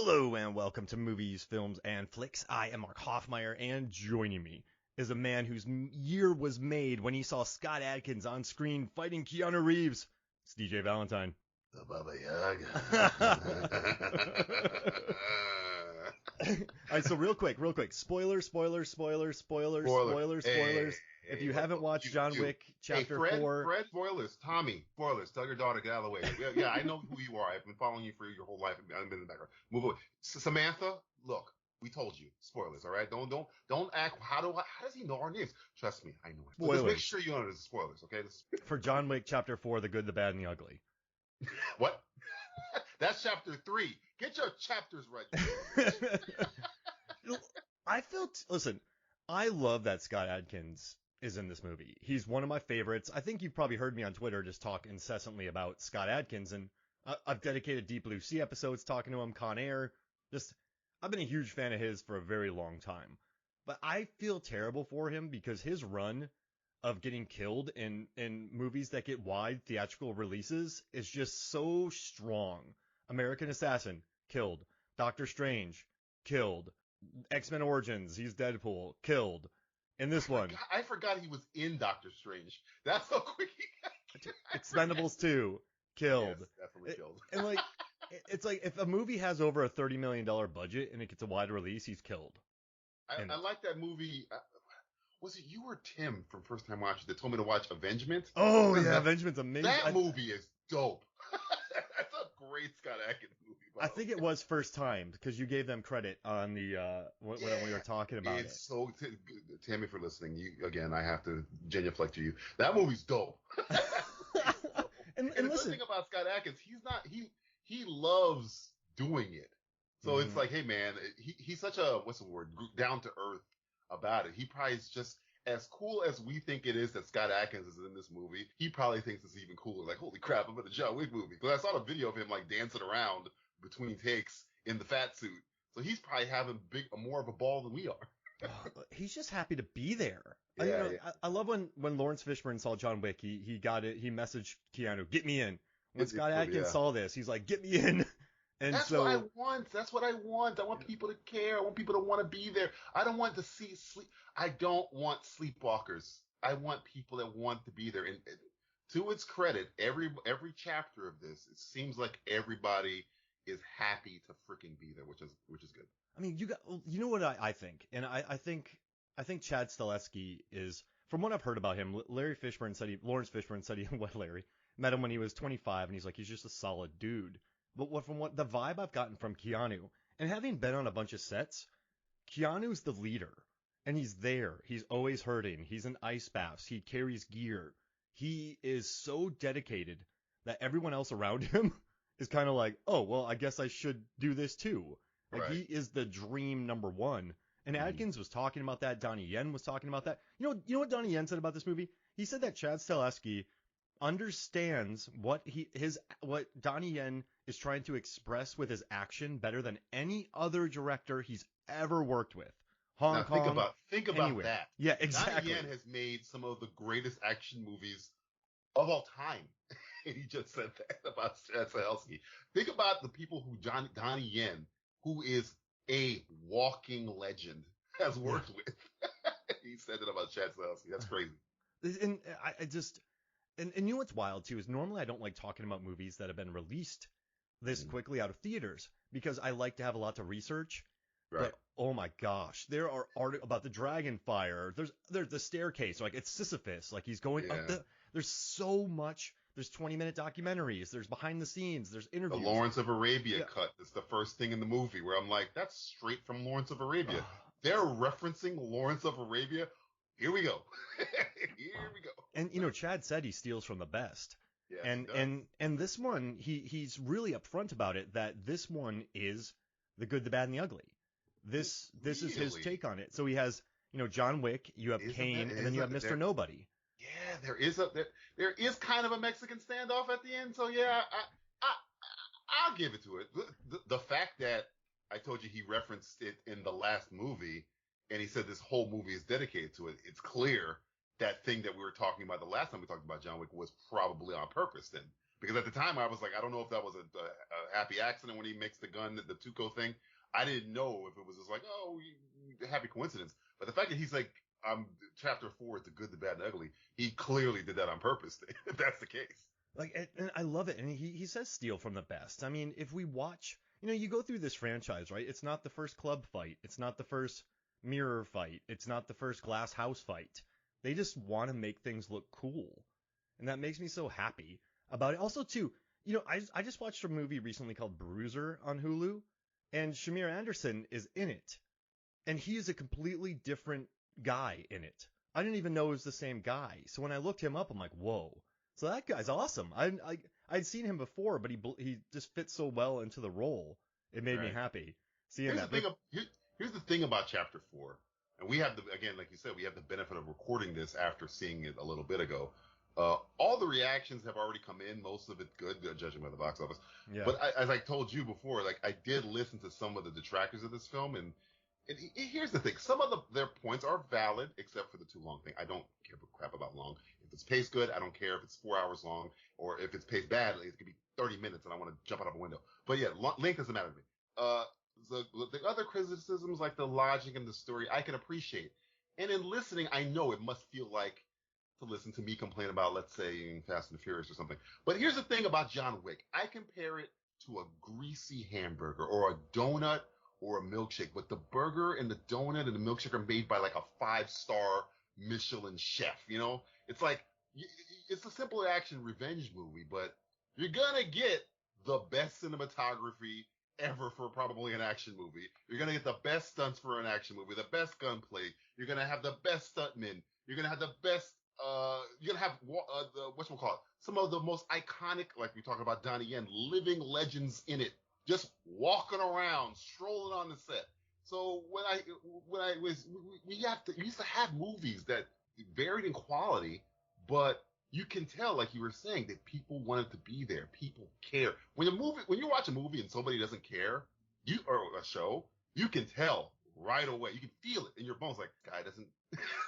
Hello and welcome to Movies, Films, and Flicks. I am Mark Hoffmeyer, and joining me is a man whose year was made when he saw Scott Adkins on screen fighting Keanu Reeves. It's DJ Valentine. The Baba Yaga. All right, so real quick. Spoilers. If you haven't watched John Wick Chapter 4... Fred, spoilers. Tommy, spoilers. Tell your daughter, get out of the way. Yeah, I know who you are. I've been following you for your whole life. I've been in the background. Move away. Samantha, look, we told you. Spoilers, all right? Don't act. How does he know our names? Trust me, I know it. So just make sure you know the spoilers, okay? For John Wick Chapter 4, The Good, the Bad, and the Ugly. What? That's Chapter 3. Get your chapters right. Listen, I love that Scott Adkins is in this movie. He's one of my favorites. I think you've probably heard me on Twitter just talk incessantly about Scott Adkins, and I've dedicated Deep Blue Sea episodes talking to him, Con Air. I've been a huge fan of his for a very long time. But I feel terrible for him because his run of getting killed in movies that get wide theatrical releases is just so strong. American Assassin, killed. Doctor Strange, killed. X-Men Origins, he's Deadpool, killed. In this one. I forgot he was in Doctor Strange. That's how quick he got. Expendables 2, killed. Yes, definitely killed. And it's like if a movie has over a $30 million budget and it gets a wide release, he's killed. I like that movie. Was it you or Tim from First Time Watchers that told me to watch Avengement? Oh, yeah, Avegement's amazing. That movie is dope. That's a great Scott Adkins movie. I think it was First Time because you gave them credit on the when we were talking about it. So, Tammy, for listening, again, I have to genuflect to you. That movie's dope. and the good thing about Scott Adkins, he loves doing it. So it's like, hey man, he's such a down to earth about it. He probably is just as cool as we think it is that Scott Adkins is in this movie. He probably thinks it's even cooler. Like, holy crap, I'm in a John Wick movie. Because I saw the video of him like dancing around between takes in the fat suit. So he's probably having more of a ball than we are. He's just happy to be there. Yeah. I love when Lawrence Fishburne saw John Wick, he got it. He messaged Keanu, get me in. When Scott Adkins saw this, he's like, get me in. And that's what I want. That's what I want. I want people to care. I want people to want to be there. I don't want to see sleep. I don't want sleepwalkers. I want people that want to be there. And to its credit, every chapter of this, it seems like everybody is happy to freaking be there, which is good. I mean, you know what I think, and I think Chad Stahelski is, from what I've heard about him, Lawrence Fishburne said he met him when he was 25, and he's like, he's just a solid dude. But from the vibe I've gotten from Keanu, and having been on a bunch of sets, Keanu's the leader, and he's there. He's always hurting. He's in ice baths. He carries gear. He is so dedicated that everyone else around him is kind of like, oh, well, I guess I should do this too. Like, right. He is the dream number one. And Adkins was talking about that. Donnie Yen was talking about that. You know what Donnie Yen said about this movie? He said that Chad Stahelski understands what Donnie Yen is trying to express with his action better than any other director he's ever worked with. Hong Kong. Think about that. Yeah, exactly. Donnie Yen has made some of the greatest action movies of all time. He just said that about Chad Stahelski. Think about the people who Donnie Yen, who is a walking legend, has worked with. He said it about Chad Stahelski. That's crazy. And And you know what's wild, too, is normally I don't like talking about movies that have been released this quickly out of theaters because I like to have a lot to research. Right. But, oh, my gosh, there are articles about the dragon fire. There's the staircase. Like, it's Sisyphus. Like, he's going up there's so much. There's 20-minute documentaries. There's behind the scenes. There's interviews. The Lawrence of Arabia cut is the first thing in the movie where I'm like, that's straight from Lawrence of Arabia. They're referencing Lawrence of Arabia. Here we go. Here we go. And Chad said he steals from the best. Yes, and this one, he's really upfront about it that this one is the good, the bad, and the ugly. This is his take on it. So he has, John Wick, you have Kane, and then you have Mr. Nobody. Yeah, there is kind of a Mexican standoff at the end. So yeah, I'll give it to it. The fact that I told you he referenced it in the last movie, and he said this whole movie is dedicated to it. It's clear that thing that we were talking about the last time we talked about John Wick was probably on purpose. Then Because at the time I was like, I don't know if that was a happy accident when he makes the gun, the Tuco thing. I didn't know if it was just like, oh, happy coincidence. But the fact that he's like, chapter 4, the good, the bad, and the ugly, he clearly did that on purpose. If that's the case. Like, and I love it. And he says steal from the best. I mean, if we watch, you go through this franchise, right? It's not the first club fight. It's not the first mirror fight. It's not the first glass house fight. They just want to make things look cool. And that makes me so happy about it. Also, too, I just watched a movie recently called Bruiser on Hulu, and Shamir Anderson is in it. And he is a completely different guy in it. I didn't even know it was the same guy. So when I looked him up, I'm like, whoa. So that guy's awesome. I'd seen him before, but he just fits so well into the role. It made me happy seeing here's that. Here's the thing about chapter 4, and we have again, like you said, we have the benefit of recording this after seeing it a little bit ago. All the reactions have already come in, most of it good, judging by the box office. Yeah. But as I told you before, like I did listen to some of the detractors of this film, and here's the thing: some of their points are valid, except for the too long thing. I don't give a crap about long. If it's paced good, I don't care if it's 4 hours long, or if it's paced badly, it could be 30 minutes, and I want to jump out of a window. But yeah, length doesn't matter to me. The other criticisms, like the logic and the story, I can appreciate. And in listening, I know it must feel like to listen to me complain about, let's say, Fast and the Furious or something. But here's the thing about John Wick. I compare it to a greasy hamburger or a donut or a milkshake. But the burger and the donut and the milkshake are made by like a 5-star Michelin chef, It's like, it's a simple action revenge movie, but you're gonna get the best cinematography ever for probably an action movie. You're gonna get the best stunts for an action movie, the best gunplay. You're gonna have the best stuntmen. You're gonna have the best. You're gonna have some of the most iconic, like we talked about Donnie Yen, living legends in it, just walking around, strolling on the set. So we used to have movies that varied in quality, but you can tell, like you were saying, that people wanted to be there. People care. When you watch a movie and somebody doesn't care, or a show, you can tell right away. You can feel it in your bones. Like, guy doesn't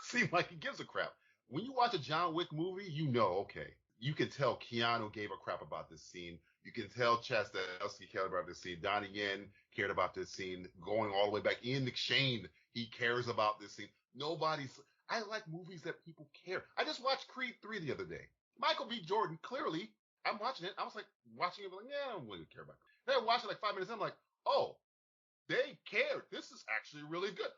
seem like he gives a crap. When you watch a John Wick movie, okay, you can tell Keanu gave a crap about this scene. You can tell Chastelowski cared about this scene. Donnie Yen cared about this scene. Going all the way back, Ian McShane, he cares about this scene. I like movies that people care. I just watched Creed 3 the other day. Michael B. Jordan, clearly, I'm watching it. I was like, watching it, like, yeah, I don't really care about it. Then I watched it like 5 minutes, and I'm like, oh, they cared. This is actually really good.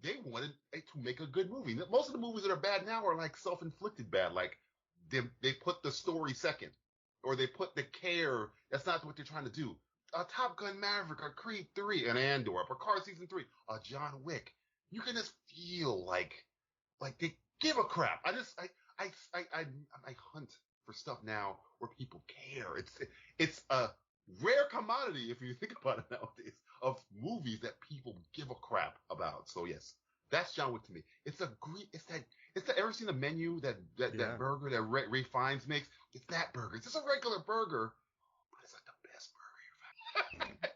They wanted to make a good movie. Most of the movies that are bad now are like self-inflicted bad. Like they put the story second, or they put the care. That's not what they're trying to do. Top Gun Maverick, or Creed 3, and Andor, Picard Season 3, John Wick. You can just feel like they give a crap. I hunt for stuff now where people care. It's a rare commodity, if you think about it nowadays, of movies that people give a crap about. So yes, that's John Wick to me. It's that. Ever seen the menu that burger that Ray Fiennes makes? It's that burger. It's just a regular burger, but it's like the best burger you've had.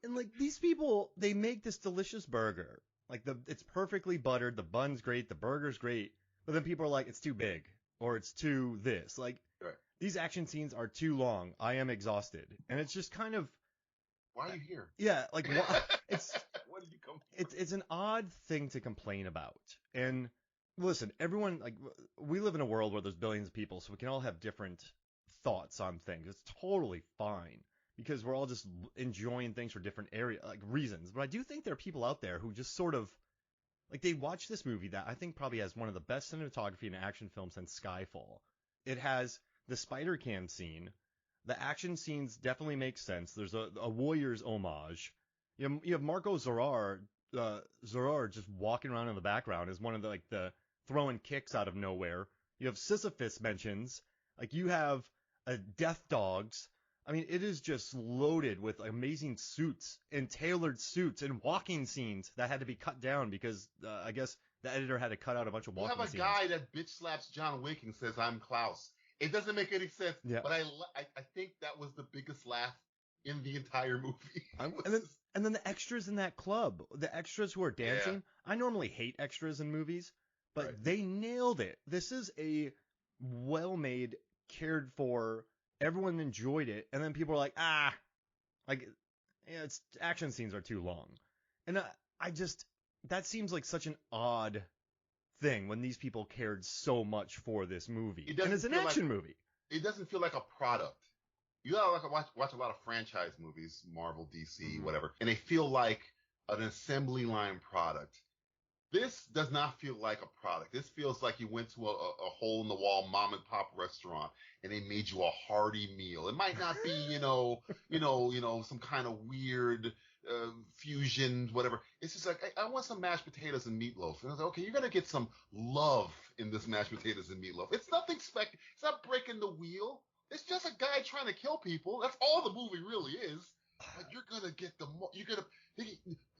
And like these people, they make this delicious burger. Like it's perfectly buttered. The bun's great. The burger's great. But then people are like, it's too big, or it's too this. Like, right. These action scenes are too long. I am exhausted, and it's just kind of. Why are you here? Yeah, like it's. What did you come for? It's an odd thing to complain about. And listen, everyone, like, we live in a world where there's billions of people, so we can all have different thoughts on things. It's totally fine because we're all just enjoying things for different reasons. But I do think there are people out there who just sort of, like, they watch this movie that I think probably has one of the best cinematography in an action film since Skyfall. It has the spider cam scene. The action scenes definitely make sense. There's a Warriors homage. You have Marco Zarrar just walking around in the background as one of the throwing kicks out of nowhere. You have Sisyphus mentions. Like, you have Death Dogs. I mean, it is just loaded with amazing suits and tailored suits and walking scenes that had to be cut down because I guess the editor had to cut out a bunch of walking scenes. You have a guy that bitch slaps John Wick and says, "I'm Klaus." It doesn't make any sense, but I think that was the biggest laugh in the entire movie. And then the extras in that club, the extras who are dancing. Yeah. I normally hate extras in movies, but they nailed it. This is a well-made, cared for everyone enjoyed it, and then people were like, like, yeah, its action scenes are too long, and I just that seems like such an odd thing when these people cared so much for this movie, It and doesn't it's an feel like action movie. it doesn't feel like a product. You gotta like watch a lot of franchise movies, Marvel, DC, Mm-hmm. whatever, and they feel like an assembly line product. This does not feel like a product. This feels like you went to a hole in the wall mom and pop restaurant and they made you a hearty meal. It might not be, some kind of weird fusion, whatever. It's just like I want some mashed potatoes and meatloaf. And I was like, okay, you're gonna get some love in this mashed potatoes and meatloaf. It's nothing It's not breaking the wheel. It's just a guy trying to kill people. That's all the movie really is. But you're gonna get the more. You're gonna.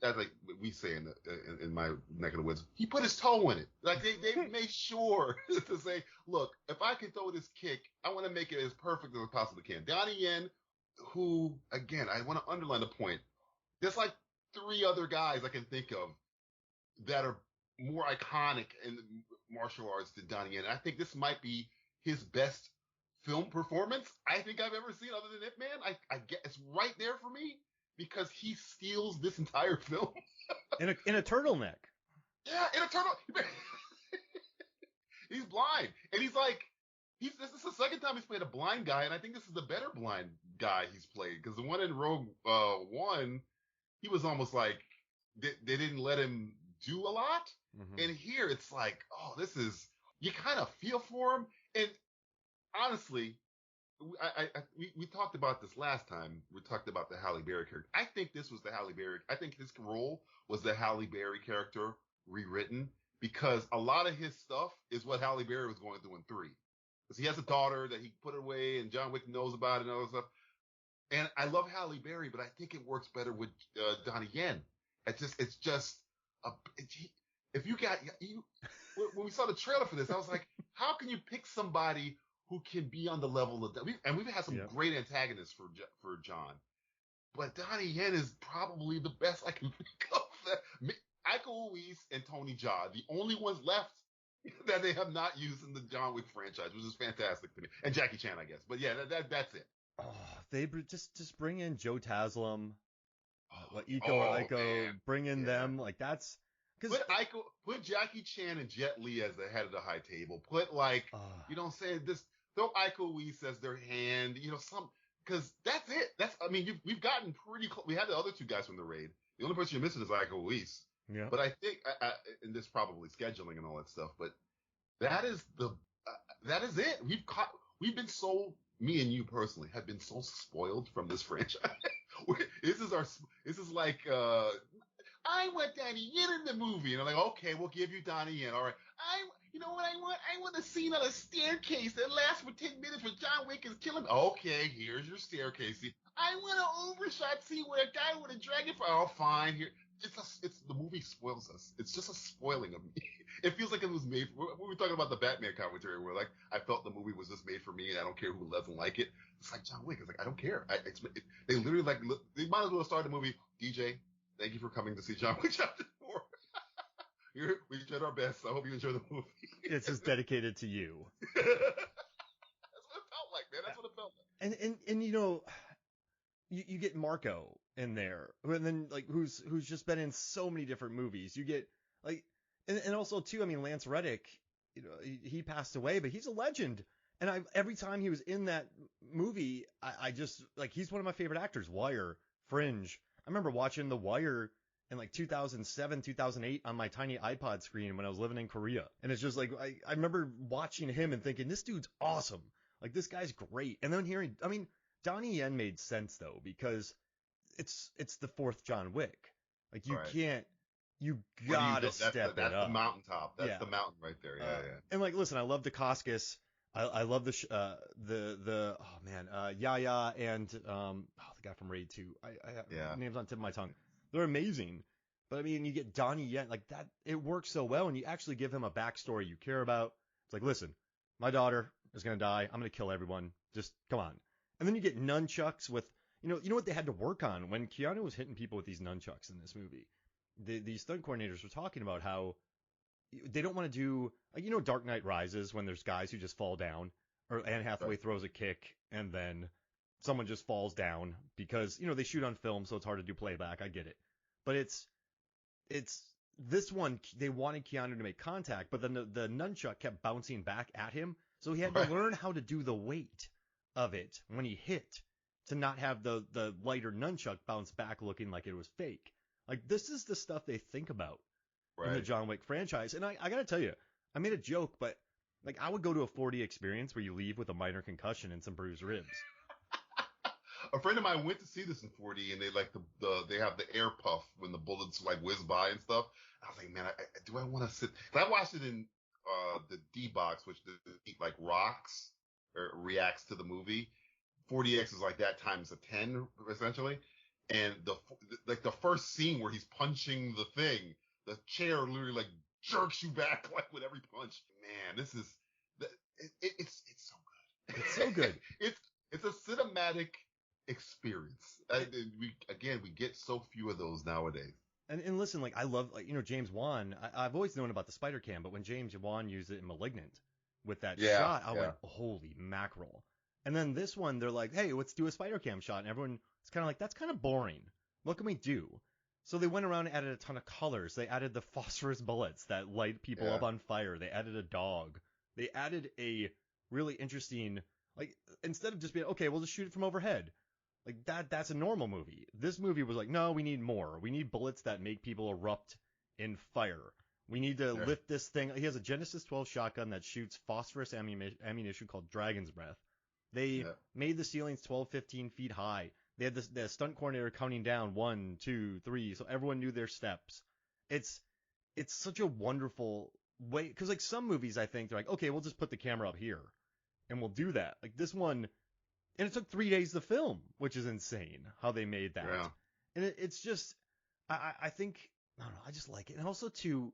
As like we say in my neck of the woods, he put his toe in it. Like they made sure to say, look, if I can throw this kick, I want to make it as perfect as I possibly can. Donnie Yen, who again, I want to underline the point. There's like 3 other guys I can think of that are more iconic in martial arts than Donnie Yen. And I think this might be his best film performance I think I've ever seen other than Ip Man. I get it's right there for me because he steals this entire film. In a turtleneck. Yeah, in a turtle. He's blind, and he's like, this is the second time he's played a blind guy, and I think this is the better blind guy he's played because the one in Rogue One, he was almost like they didn't let him do a lot, and here it's like, oh, this is you kind of feel for him, and honestly, we talked about this last time. We talked about the Halle Berry character. I think this was the Halle Berry. I think his role was the Halle Berry character rewritten because a lot of his stuff is what Halle Berry was going through in 3. Because he has a daughter that he put away, and John Wick knows about it and all that stuff. And I love Halle Berry, but I think it works better with Donnie Yen. It's just if you got you when we saw the trailer for this, I was like, how can you pick somebody who can be on the level of we've had some great antagonists for John, but Donnie Yen is probably the best I can think of. Iko Uwais and Tony Jaa, the only ones left that they have not used in the John Wick franchise, which is fantastic to me, and Jackie Chan, I guess. But yeah, that's it. Oh, they just bring in Joe Taslim, Iko, bring in them like that's because put Jackie Chan and Jet Li as the head of the high table. Put you know what I'm saying, this throw Iko Uwais as their hand, because that's it. We've gotten pretty close. We had the other 2 guys from the raid. The only person you're missing is Iko Uwais. Yeah. But I think, and this probably scheduling and all that stuff, but that is it. We've been so, me and you personally have been so spoiled from this franchise. This is like, I want Donnie Yen in the movie. And I'm like, okay, we'll give you Donnie Yen. All right. You know what I want? I want a scene on a staircase that lasts for 10 minutes where John Wick is killing. Okay, here's your staircase scene. I want an overshot scene where a guy with a dragon. Oh, fine. Here, it's the movie spoils us. It's just a spoiling of me. It feels like it was made. We were talking about the Batman commentary, where like I felt the movie was just made for me, and I don't care who doesn't like it. It's like John Wick. It's like I don't care. They literally they might as well start the movie. DJ, thank you for coming to see John Wick Chapter 4. We did our best. I hope you enjoy the movie. It's just dedicated to you. That's what it felt like, man. That's what it felt like. And you get Marco in there, and then like who's just been in so many different movies. You get like, and also too. I mean, Lance Reddick, he passed away, but he's a legend. And every time he was in that movie, I just like he's one of my favorite actors. Wire, Fringe. I remember watching The Wire in like 2007, 2008 on my tiny iPod screen when I was living in Korea. And it's just like, I remember watching him and thinking, this dude's awesome. Like, this guy's great. And then Donnie Yen made sense though, because it's the 4th John Wick. Like, you gotta step it up. That's the mountaintop. That's the mountain right there. Yeah. And like, listen, I love Dacascos. I love Yaya and the guy from Raid 2. I have names on the tip of my tongue. They're amazing. But I mean, you get Donnie Yen, like that, it works so well, and you actually give him a backstory you care about. It's like, listen, my daughter is gonna die. I'm gonna kill everyone. Just come on. And then you get nunchucks with, you know what they had to work on when Keanu was hitting people with these nunchucks in this movie. These stunt coordinators were talking about how they don't want to do, like, Dark Knight Rises when there's guys who just fall down. or Anne Hathaway throws a kick, and then someone just falls down because, they shoot on film, so it's hard to do playback. I get it. But it's this one, they wanted Keanu to make contact, but then the nunchuck kept bouncing back at him, so he had to learn how to do the weight of it when he hit to not have the lighter nunchuck bounce back looking like it was fake. Like, this is the stuff they think about in the John Wick franchise. And I gotta tell you, I made a joke, but like, I would go to a 4D experience where you leave with a minor concussion and some bruised ribs. A friend of mine went to see this in 4D, and they like they have the air puff when the bullets like whiz by and stuff. I was like, man, do I want to sit? Cause I watched it in the D box, which like rocks or reacts to the movie. 4DX is like that times a 10 essentially, and the first scene where he's punching the thing, the chair literally like jerks you back like with every punch. Man, this is it's so good. It's so good. It's a cinematic experience. We get so few of those nowadays. And listen, like, I love, like, James Wan. I've always known about the spider cam, but when James Wan used it in *Malignant* with that shot, I went, holy mackerel. And then this one, they're like, hey, let's do a spider cam shot, and everyone is kind of like, that's kind of boring. What can we do? So they went around and added a ton of colors. They added the phosphorus bullets that light people up on fire. They added a dog. They added a really interesting, like, instead of just being, okay, we'll just shoot it from overhead. Like, that's a normal movie. This movie was like, no, we need more. We need bullets that make people erupt in fire. We need to lift this thing. He has a Genesis 12 shotgun that shoots phosphorus ammunition called Dragon's Breath. They made the ceilings 12, 15 feet high. They had the stunt coordinator counting down 1, 2, 3, so everyone knew their steps. It's such a wonderful way, because like some movies, I think they're like, okay, we'll just put the camera up here, and we'll do that. Like this one. And it took 3 days to film, which is insane how they made that. Yeah. And it's just, I think, I don't know, I just like it. And also too,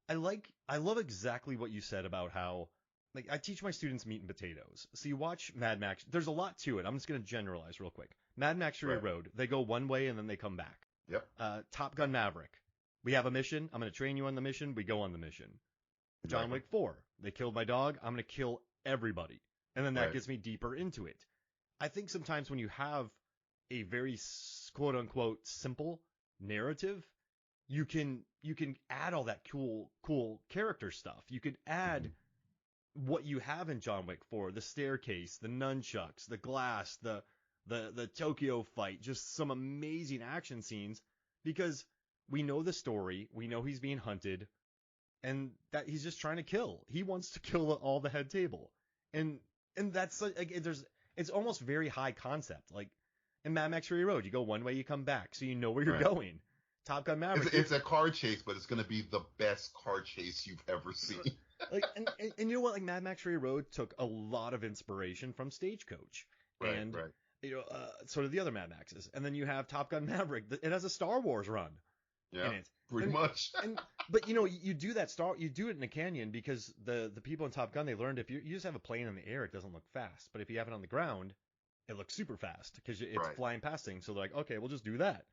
I love exactly what you said about how, like, I teach my students meat and potatoes. So you watch Mad Max, there's a lot to it. I'm just going to generalize real quick. Mad Max Fury Road, they go one way and then they come back. Yep. Top Gun Maverick, we have a mission. I'm going to train you on the mission. We go on the mission. Exactly. John Wick 4, they killed my dog. I'm going to kill everybody. And then that gets me deeper into it. I think sometimes when you have a very quote unquote simple narrative, you can add all that cool character stuff. You could add what you have in John Wick 4, the staircase, the nunchucks, the glass, the Tokyo fight, just some amazing action scenes, because we know the story, we know he's being hunted, and that he's just trying to kill. He wants to kill all the head table. And that's like, it's almost very high concept. Like in Mad Max Fury Road, you go one way, you come back, so you know where you're going. Top Gun Maverick. It's a car chase, but it's going to be the best car chase you've ever seen. Like, and you know what? Like Mad Max Fury Road took a lot of inspiration from Stagecoach. And sort of the other Mad Maxes. And then you have Top Gun Maverick. It has a Star Wars run. Yeah, pretty much. But you do that you do it in a canyon because the people in Top Gun, they learned if you just have a plane in the air, it doesn't look fast. But if you have it on the ground, it looks super fast because it's flying past things. So they're like, okay, we'll just do that.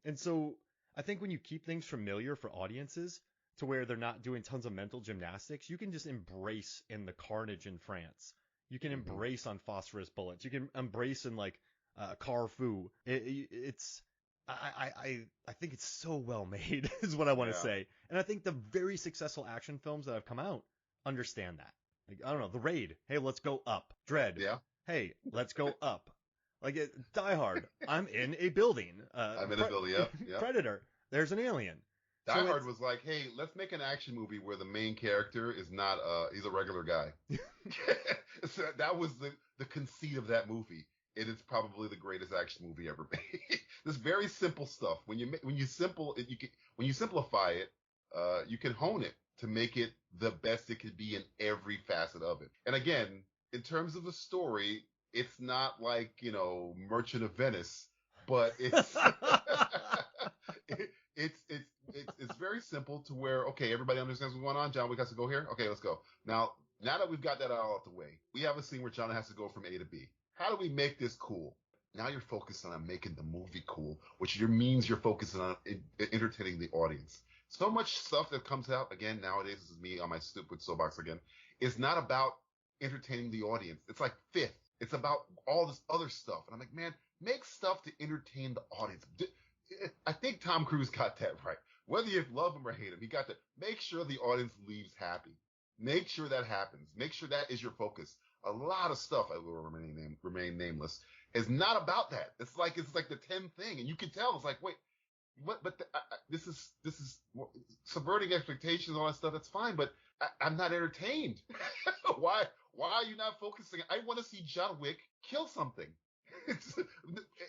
And so I think when you keep things familiar for audiences to where they're not doing tons of mental gymnastics, you can just embrace in the carnage in France. You can embrace on phosphorus bullets. You can embrace in like Carfu. I think it's so well made is what I want to say. And I think the very successful action films that have come out understand that. Like, I don't know, The Raid. Hey, let's go up. Dread. Yeah. Hey, let's go up. Like Die Hard. I'm in a building. I'm in a building, yeah. Predator. There's an alien. Die Hard was like, hey, let's make an action movie where the main character is not he's a regular guy. So that was the conceit of that movie. It is probably the greatest action movie ever made. This very simple stuff. When you simplify it, you can hone it to make it the best it could be in every facet of it. And again, in terms of the story, it's not like, Merchant of Venice, but it's it's very simple to where, okay, everybody understands what's going on. John Wick has to go here. Okay, let's go. Now that we've got that all out the way, we have a scene where John has to go from A to B. How do we make this cool? Now you're focused on making the movie cool, which means you're focusing on entertaining the audience. So much stuff that comes out, again, nowadays, this is me on my stupid soapbox again, it's not about entertaining the audience. It's like fifth. It's about all this other stuff. And I'm like, man, make stuff to entertain the audience. I think Tom Cruise got that right. Whether you love him or hate him, he got that. Make sure the audience leaves happy. Make sure that happens. Make sure that is your focus. A lot of stuff, I will remain nameless, is not about that. It's like the 10th thing, and you can tell. It's like, wait, what? But this is subverting expectations and all that stuff. That's fine, but I'm not entertained. Why are you not focusing? I want to see John Wick kill something. If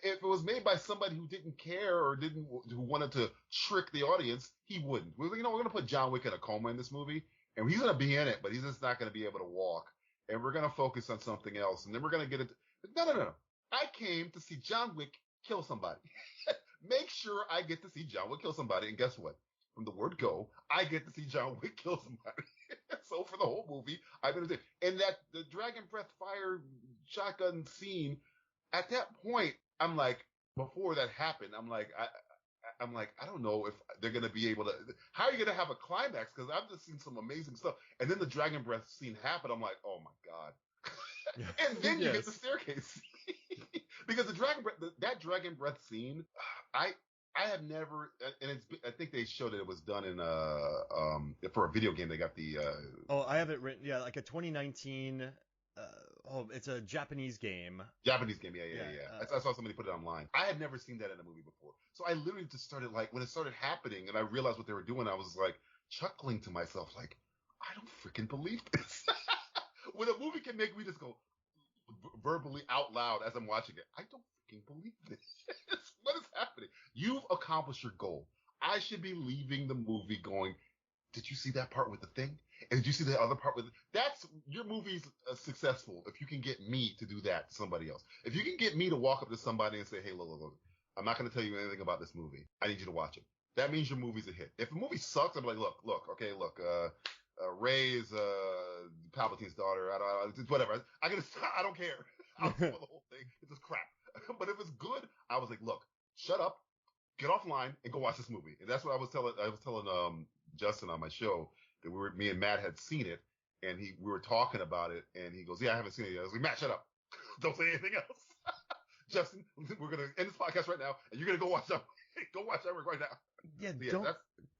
it was made by somebody who didn't care or who wanted to trick the audience, he wouldn't. We're going to put John Wick in a coma in this movie, and he's going to be in it, but he's just not going to be able to walk. And we're going to focus on something else, and then we're going to get it. No. I came to see John Wick kill somebody. Make sure I get to see John Wick kill somebody, and guess what? From the word go, I get to see John Wick kill somebody. So for the whole movie, I've been entertained. And that the dragon breath fire shotgun scene, at that point, I'm like, before that happened, I'm like, I don't know if they're going to be able to, how are you going to have a climax? Because I've just seen some amazing stuff. And then the dragon breath scene happened. I'm like, oh my God. And then you get the staircase. Because that dragon breath scene, I have never, and I think they showed that it was done in for a video game. They got the I have it written, yeah, like a 2019. It's a Japanese game. Yeah. I saw somebody put it online. I had never seen that in a movie before, so I literally just started, like, when it started happening, and I realized what they were doing, I was like chuckling to myself, like, I don't freaking believe this. When a movie can make me just go verbally out loud as I'm watching it, I don't freaking believe this. What is happening? You've accomplished your goal. I should be leaving the movie going, did you see that part with the thing? And did you see the other part with it? That's, your movie's successful if you can get me to do that to somebody else. If you can get me to walk up to somebody and say, hey, look, I'm not going to tell you anything about this movie. I need you to watch it. That means your movie's a hit. If a movie sucks, I'm like, look, Rey is Palpatine's daughter. Whatever. I don't care. I'll spoil the whole thing. It's just crap. But if it's good, I was like, look, shut up, get offline, and go watch this movie. And that's what I was telling Justin on my show, that me and Matt had seen it, and we were talking about it, and he goes, yeah, I haven't seen it yet. I was like, Matt, shut up. Don't say anything else. Justin, we're going to end this podcast right now, and you're going to go watch that. Go watch that right now. Yeah,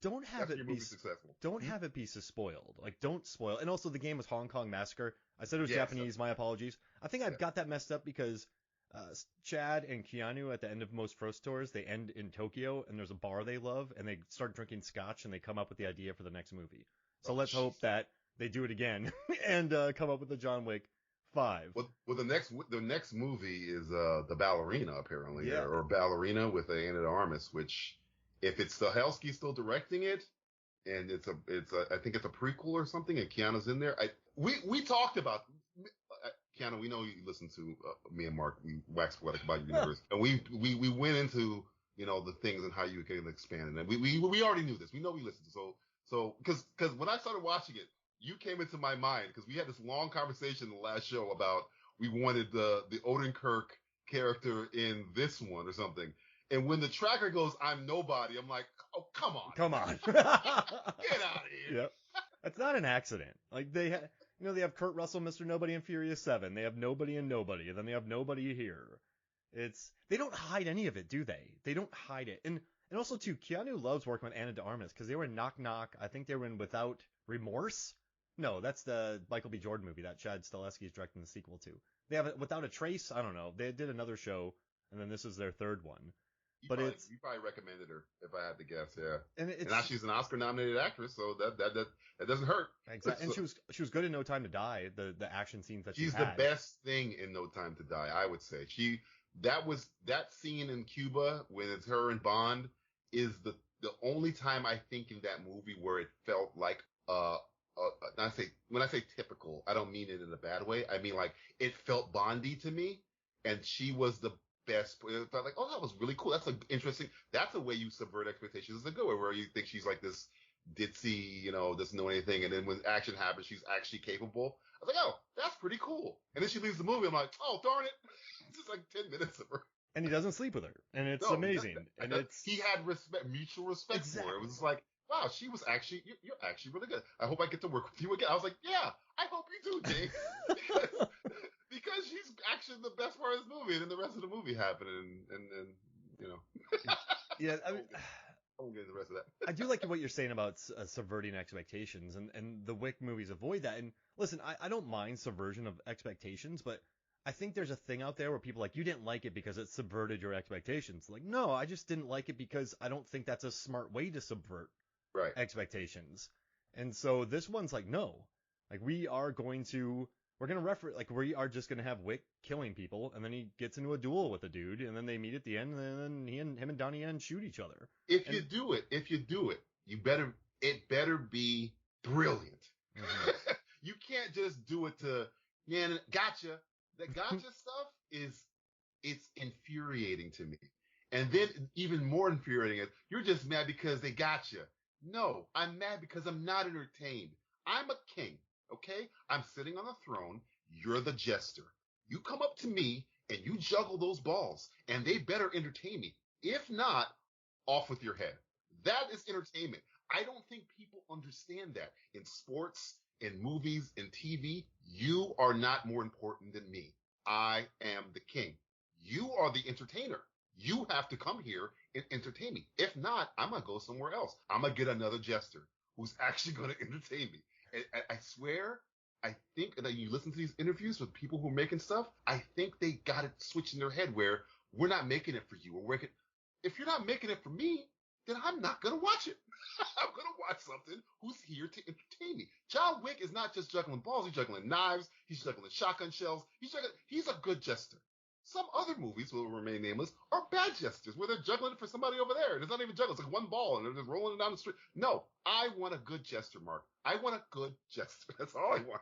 don't have it be successful. Don't have it be so spoiled. Like, don't spoil. And also, the game was Hong Kong Massacre. I said it was Japanese. My apologies. I think I've got that messed up because Chad and Keanu at the end of most Frost tours, they end in Tokyo, and there's a bar they love, and they start drinking scotch, and they come up with the idea for the next movie. So let's hope that they do it again and come up with the John Wick 5. Well, the next movie is the Ballerina, apparently, or Ballerina with Ana de Armas, which, if it's Stahelski still directing it, and I think it's a prequel or something, and Keanu's in there. We talked about Keanu. We know you listen to me and Mark. We wax poetic about your universe, and we went into the things and how you can expand it. And we already knew this. We know we listened to so because when I started watching it, you came into my mind because we had this long conversation in the last show about we wanted the Odenkirk character in this one or something. And when the tracker goes, I'm nobody, I'm like, oh, come on. Get out of here. Yep. That's not an accident. Like, they have Kurt Russell, Mr. Nobody in Furious 7. They have Nobody and Nobody, and then they have Nobody here. They don't hide any of it, do they? They don't hide it. And also, too, Keanu loves working with Ana de Armas because they were in Knock Knock. I think they were in Without Remorse. No, that's the Michael B. Jordan movie that Chad Stahelski is directing the sequel to. They have it Without a Trace. I don't know. They did another show, and then this is their third one. You probably recommended her, if I had to guess, yeah. And now she's an Oscar-nominated actress, so that doesn't hurt. Exactly. And she was good in No Time to Die. The action scenes that she's the best thing in No Time to Die, I would say. That scene in Cuba when it's her and Bond is the only time I think in that movie where it felt like when I say typical, I don't mean it in a bad way. I mean, like, it felt Bondy to me, and she was the best. It felt like, oh, that was really cool. That's like interesting. That's a way you subvert expectations. It's a good way where you think she's like this ditzy, doesn't know anything, and then when action happens, she's actually capable. I was like, oh, that's pretty cool. And then she leaves the movie. I'm like, oh, darn it. It's just like 10 minutes of her. And he doesn't sleep with her, and it's amazing. He had mutual respect for her. It was like, wow, she was actually, you're actually really good. I hope I get to work with you again. I was like, yeah, I hope you do, James. because, because she's actually the best part of this movie, and then the rest of the movie happened, and you know. Yeah, I mean, I won't get into the rest of that. I do like what you're saying about subverting expectations, and the Wick movies avoid that. And listen, I don't mind subversion of expectations, but I think there's a thing out there where people are like, you didn't like it because it subverted your expectations. Like, no, I just didn't like it because I don't think that's a smart way to subvert Right. expectations. And so this one's like, no, like we're gonna refer like we are just gonna have Wick killing people, and then he gets into a duel with a dude, and then they meet at the end, and then him and Donnie Yen shoot each other. If And you do it, it better be brilliant. mm-hmm. You can't just do it to, man, gotcha. The gotcha stuff it's infuriating to me. And then even more infuriating is you're just mad because they gotcha. No, I'm mad because I'm not entertained. I'm a king, okay? I'm sitting on a throne. You're the jester. You come up to me and you juggle those balls, and they better entertain me. If not, off with your head. That is entertainment. I don't think people understand that. In sports, in movies, in TV, you are not more important than me. I am the king. You are the entertainer. You have to come here and entertain me. If not, I'm going to go somewhere else. I'm going to get another jester who's actually going to entertain me. And I swear, I think that you listen to these interviews with people who are making stuff, I think they got it switched in their head where we're not making it for you. If you're not making it for me, then I'm not going to watch it. I'm going to watch something who's here to entertain me. John Wick is not just juggling balls. He's juggling knives. He's juggling shotgun shells. He's a good jester. Some other movies will remain nameless are bad jesters where they're juggling it for somebody over there. And it's not even juggling. It's like one ball and they're just rolling it down the street. No, I want a good jester, Mark. I want a good jester. That's all I want.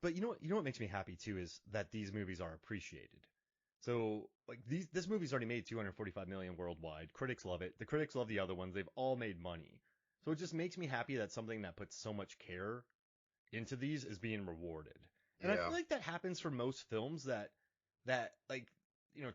But you know what makes me happy too is that these movies are appreciated. So like this movie's already made 245 million worldwide. Critics love it. The critics love the other ones. They've all made money. So it just makes me happy that something that puts so much care into these is being rewarded. And I Yeah. feel like that happens for most films that like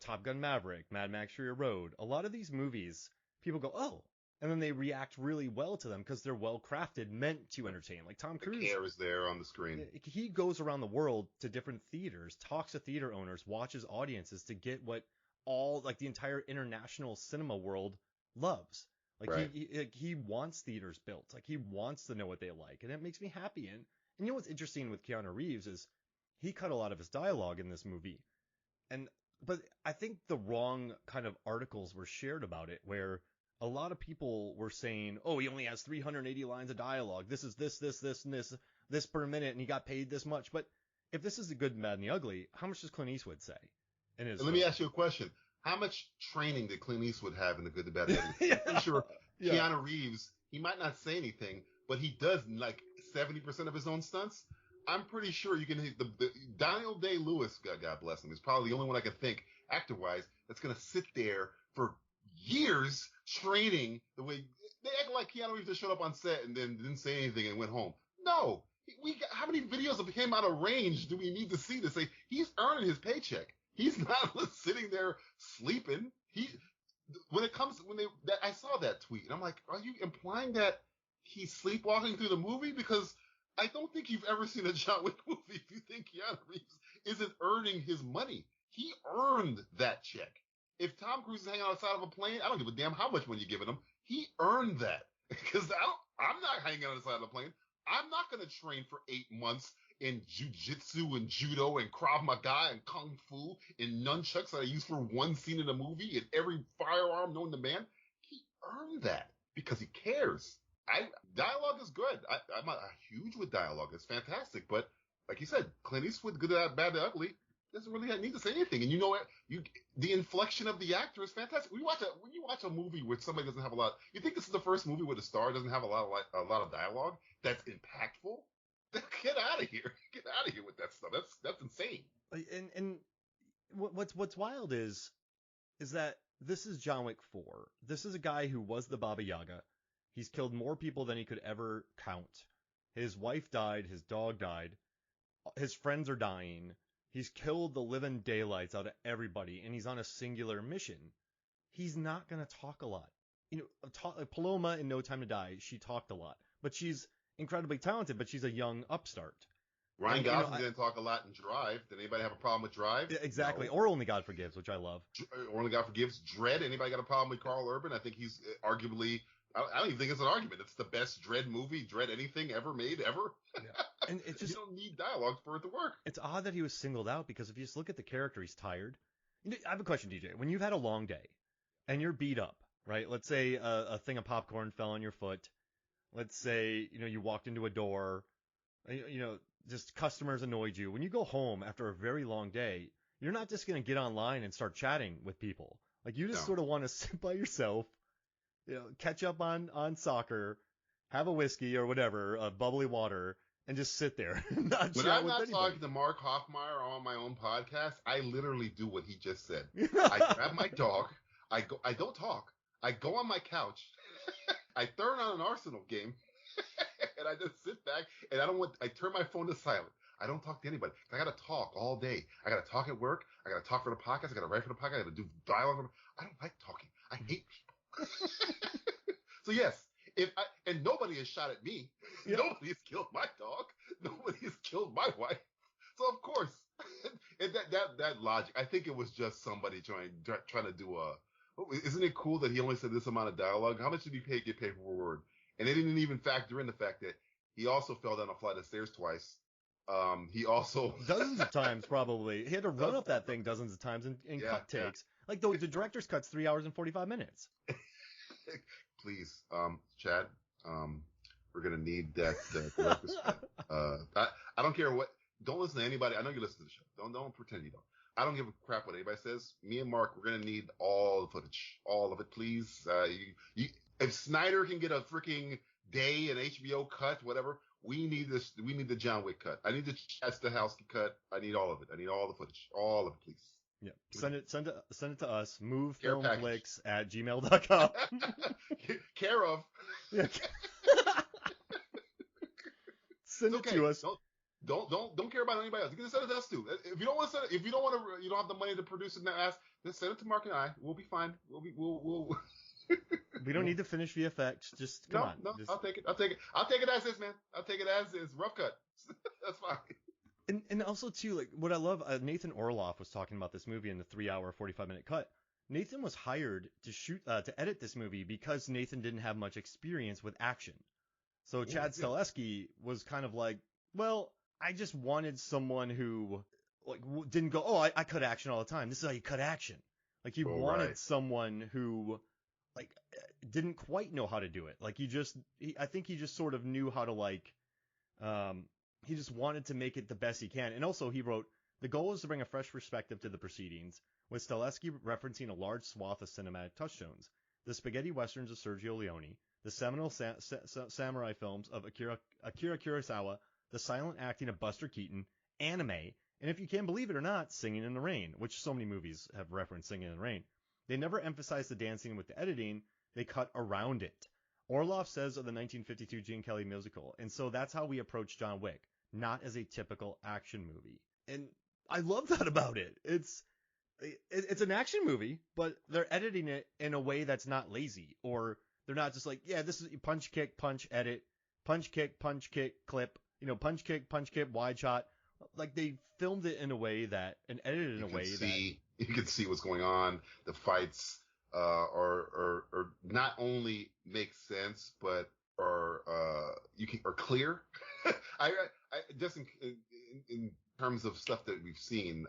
Top Gun Maverick, Mad Max Fury Road. A lot of these movies, people go, "Oh," and then they react really well to them because they're well crafted, meant to entertain. Like Tom The Cruise, care is there on the screen. he goes around the world to different theaters, talks to theater owners, watches audiences to get what all like the entire international cinema world loves. Like Right. he wants theaters built. Like he wants to know what they like, and it makes me happy. And you know what's interesting with Keanu Reeves is he cut a lot of his dialogue in this movie, and but I think the wrong kind of articles were shared about it, where a lot of people were saying, "Oh, he only has 380 lines of dialogue. This is this, and this per minute, and he got paid this much." But if this is the good, bad, and the ugly, how much does Clint Eastwood say in his And let me ask you a question. How much training did Clint Eastwood have in The Good, the Bad, and the Ugly? yeah, I'm pretty sure yeah, Keanu Reeves, he might not say anything, but he does like 70% of his own stunts. I'm pretty sure you can hit the Daniel Day-Lewis, God bless him, is probably the only one I can think, actor-wise, that's going to sit there for years training the way they act like Keanu Reeves just showed up on set and then didn't say anything and went home. No. How many videos of him out of range do we need to see to say he's earning his paycheck? He's not sitting there sleeping. I saw that tweet and I'm like, are you implying that he's sleepwalking through the movie? Because I don't think you've ever seen a John Wick movie if you think Keanu Reeves isn't earning his money. He earned that check. If Tom Cruise is hanging outside of a plane, I don't give a damn how much money you're giving him. He earned that because I'm not hanging out outside of a plane. I'm not going to train for 8 months in jujitsu and judo and Krav Maga and Kung Fu and nunchucks that I use for one scene in a movie and every firearm known to man. He earned that because he cares. Dialogue is good. I'm a huge with dialogue. It's fantastic. But like you said, Clint Eastwood, good, bad, the ugly, doesn't really need to say anything. And you know what? The inflection of the actor is fantastic. When you watch a movie where somebody doesn't have a lot, you think this is the first movie where the star doesn't have a lot of dialogue that's impactful? Get out of here! Get out of here with that stuff. That's insane. and what's wild is that this is John Wick 4. This is a guy who was the Baba Yaga. He's killed more people than he could ever count. His wife died. His dog died. His friends are dying. He's killed the living daylights out of everybody, and he's on a singular mission. He's not going to talk a lot. Paloma in No Time to Die, she talked a lot, but she's incredibly talented, but she's a young upstart. Ryan And Gosling didn't talk a lot in Drive. Did anybody have a problem with Drive? exactly, No. or Only God Forgives, which I love. Only God Forgives. Dread. Anybody got a problem with Carl Urban? I think he's arguably. I don't even think it's an argument. It's the best Dread movie, Dread anything ever made ever. Yeah. And it's just you don't need dialogue for it to work. It's odd that he was singled out because if you just look at the character, he's tired. I have a question, DJ. When you've had a long day and you're beat up, right? Let's say a thing of popcorn fell on your foot. Let's say you walked into a door. Just customers annoyed you. When you go home after a very long day, you're not just gonna get online and start chatting with people. Like you just sort of want to sit by yourself, catch up on soccer, have a whiskey or whatever, bubbly water, and just sit there. When I'm not talking to Mark Hoffmeyer on my own podcast, I literally do what he just said. I grab my dog. I don't talk. I go on my couch. I turn on an Arsenal game. And I just sit back and I turn my phone to silent. I don't talk to anybody. I got to talk all day. I got to talk at work. I got to talk for the podcast. I got to write for the podcast. I got to do dialogue. I don't like talking. I hate people. So yes, and nobody has shot at me. Yeah. Nobody has killed my dog. Nobody has killed my wife. So of course, and that logic. I think it was just somebody trying to do isn't it cool that he only said this amount of dialogue? How much did he get paid per word? And they didn't even factor in the fact that he also fell down a flight of stairs twice. He also dozens of times probably. He had to run up that thing dozens of times in cut takes. Yeah. Like the director's cut's 3 hours and 45 minutes. Please, Chad, we're gonna need that director's cut. I don't care what. Don't listen to anybody. I know you listen to the show. Don't pretend you don't. I don't give a crap what anybody says. Me and Mark, we're gonna need all the footage, all of it, please. If Snyder can get a freaking day, an HBO cut, whatever, we need this. We need the John Wick cut. I need the Chad Stahelski cut. I need all of it. I need all the footage, all of it, please. Yeah, send it to us. movefilmflix@gmail.com. Care of. Yeah. Send it to us. Don't care about anybody else. You can send it to us too. If you don't want to send it, if you don't have the money to produce it and ask, then send it to Mark and I. We'll be fine. We'll. We don't need to finish VFX. Just come on. No, I'll take it. I'll take it as is, man. I'll take it as is. Rough cut. That's fine. And also too, like what I love, Nathan Orloff was talking about this movie in the 3 hour 45-minute cut. Nathan was hired to edit this movie because Nathan didn't have much experience with action. So Chad Stahelski was kind of like, well, I just wanted someone who like didn't go, oh, I cut action all the time. This is how you cut action. Like he wanted someone who like didn't quite know how to do it. Like I think he just sort of knew how to like, he just wanted to make it the best he can. And also he wrote, the goal is to bring a fresh perspective to the proceedings, with Stahelski referencing a large swath of cinematic touchstones. The spaghetti westerns of Sergio Leone, the seminal samurai films of Akira Kurosawa, the silent acting of Buster Keaton, anime, and if you can believe it or not, Singing in the Rain, which so many movies have referenced Singing in the Rain. They never emphasize the dancing with the editing, they cut around it. Orloff says of the 1952 Gene Kelly musical, and so that's how we approach John Wick, not as a typical action movie. And I love that about it. It's an action movie, but they're editing it in a way that's not lazy, or they're not just like, yeah, this is punch, kick, punch, edit, punch, kick, clip, punch, kick, wide shot. Like they filmed it in a way that, and edited in a way that you can see what's going on. The fights are not only make sense, but are clear. I just in terms of stuff that we've seen,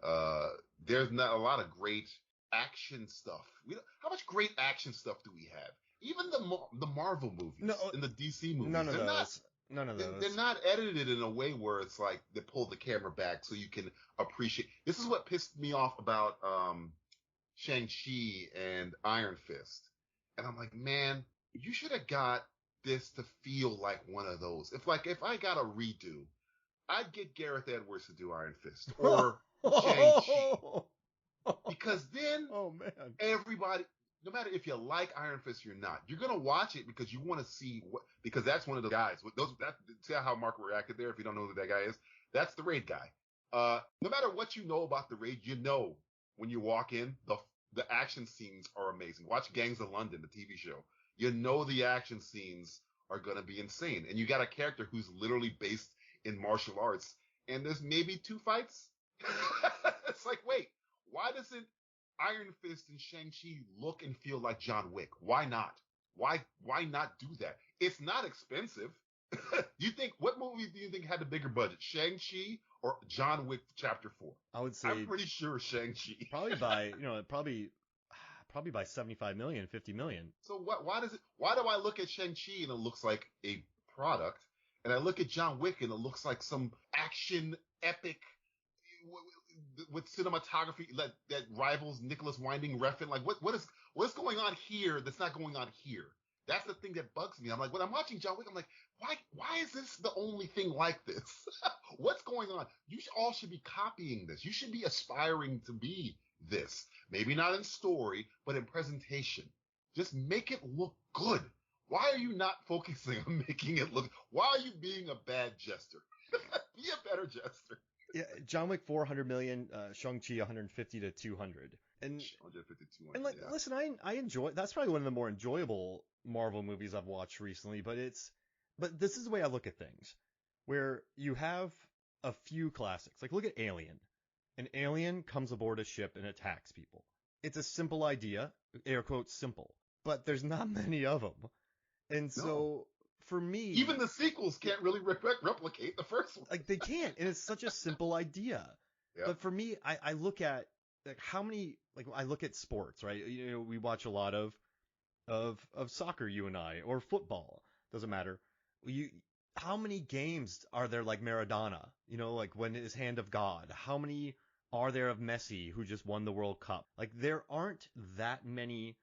there's not a lot of great action stuff. How much great action stuff do we have? Even the Marvel movies and the DC movies. None of those. They're not edited in a way where it's like they pull the camera back so you can appreciate. This is what pissed me off about Shang-Chi and Iron Fist. And I'm like, man, you should have got this to feel like one of those. If I got a redo, I'd get Gareth Edwards to do Iron Fist or Shang-Chi. Because then everybody, no matter if you like Iron Fist or not, you're going to watch it because you want to see because that's one of the guys. See how Mark reacted there? If you don't know who that guy is, that's the Raid guy. No matter what you know about the Raid, when you walk in, the action scenes are amazing. Watch Gangs of London, the TV show. You know the action scenes are going to be insane. And you got a character who's literally based in martial arts, and there's maybe 2 fights. It's like, wait, why doesn't Iron Fist and Shang-Chi look and feel like John Wick? Why not? Why not do that? It's not expensive. What movie do you think had the bigger budget, Shang-Chi or John Wick Chapter 4? I would say I'm pretty sure Shang-Chi. probably by, probably by 75 million, 50 million. So why do I look at Shang-Chi and it looks like a product, and I look at John Wick and it looks like some action epic with cinematography that rivals Nicholas Winding Refn? Like what's going on here that's not going on here? That's the thing that bugs me. I'm like, when I'm watching John Wick, I'm like, why is this the only thing like this? What's going on? You all should be copying this. You should be aspiring to be this. Maybe not in story, but in presentation. Just make it look good. Why are you not focusing on making it look? Why are you being a bad jester? Be a better jester. Yeah, John Wick 400 million, Shang-Chi 150 to 200. And 150 to 200. And like, yeah. listen, I enjoy. That's probably one of the more enjoyable Marvel movies I've watched recently. But this is the way I look at things, where you have a few classics. Like, look at Alien. An alien comes aboard a ship and attacks people. It's a simple idea, air quotes simple, but there's not many of them. And so for me, even the sequels can't really replicate the first one. Like, they can't, and it's such a simple idea. Yeah. But for me, I look at like how many, like I look at sports, right? You know, we watch a lot of soccer, you and I, or football, doesn't matter. How many games are there like Maradona, you know, like when his hand of God? How many are there of Messi, who just won the World Cup? Like, there aren't that many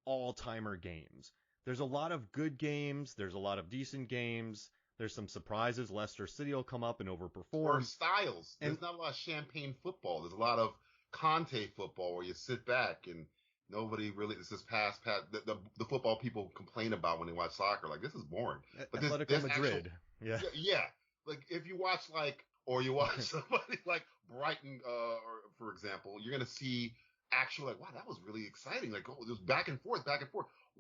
all-timer games. There's a lot of good games. There's a lot of decent games. There's some surprises. Leicester City will come up and overperform. Or styles. There's not a lot of champagne football. There's a lot of Conte football where you sit back and nobody really, this is past the football people complain about when they watch soccer. Like, this is boring. But Atletico Madrid. Yeah. Like, if you watch or you watch somebody like Brighton, or for example, you're going to see actual, like, wow, that was really exciting. Like, oh, there's back and forth.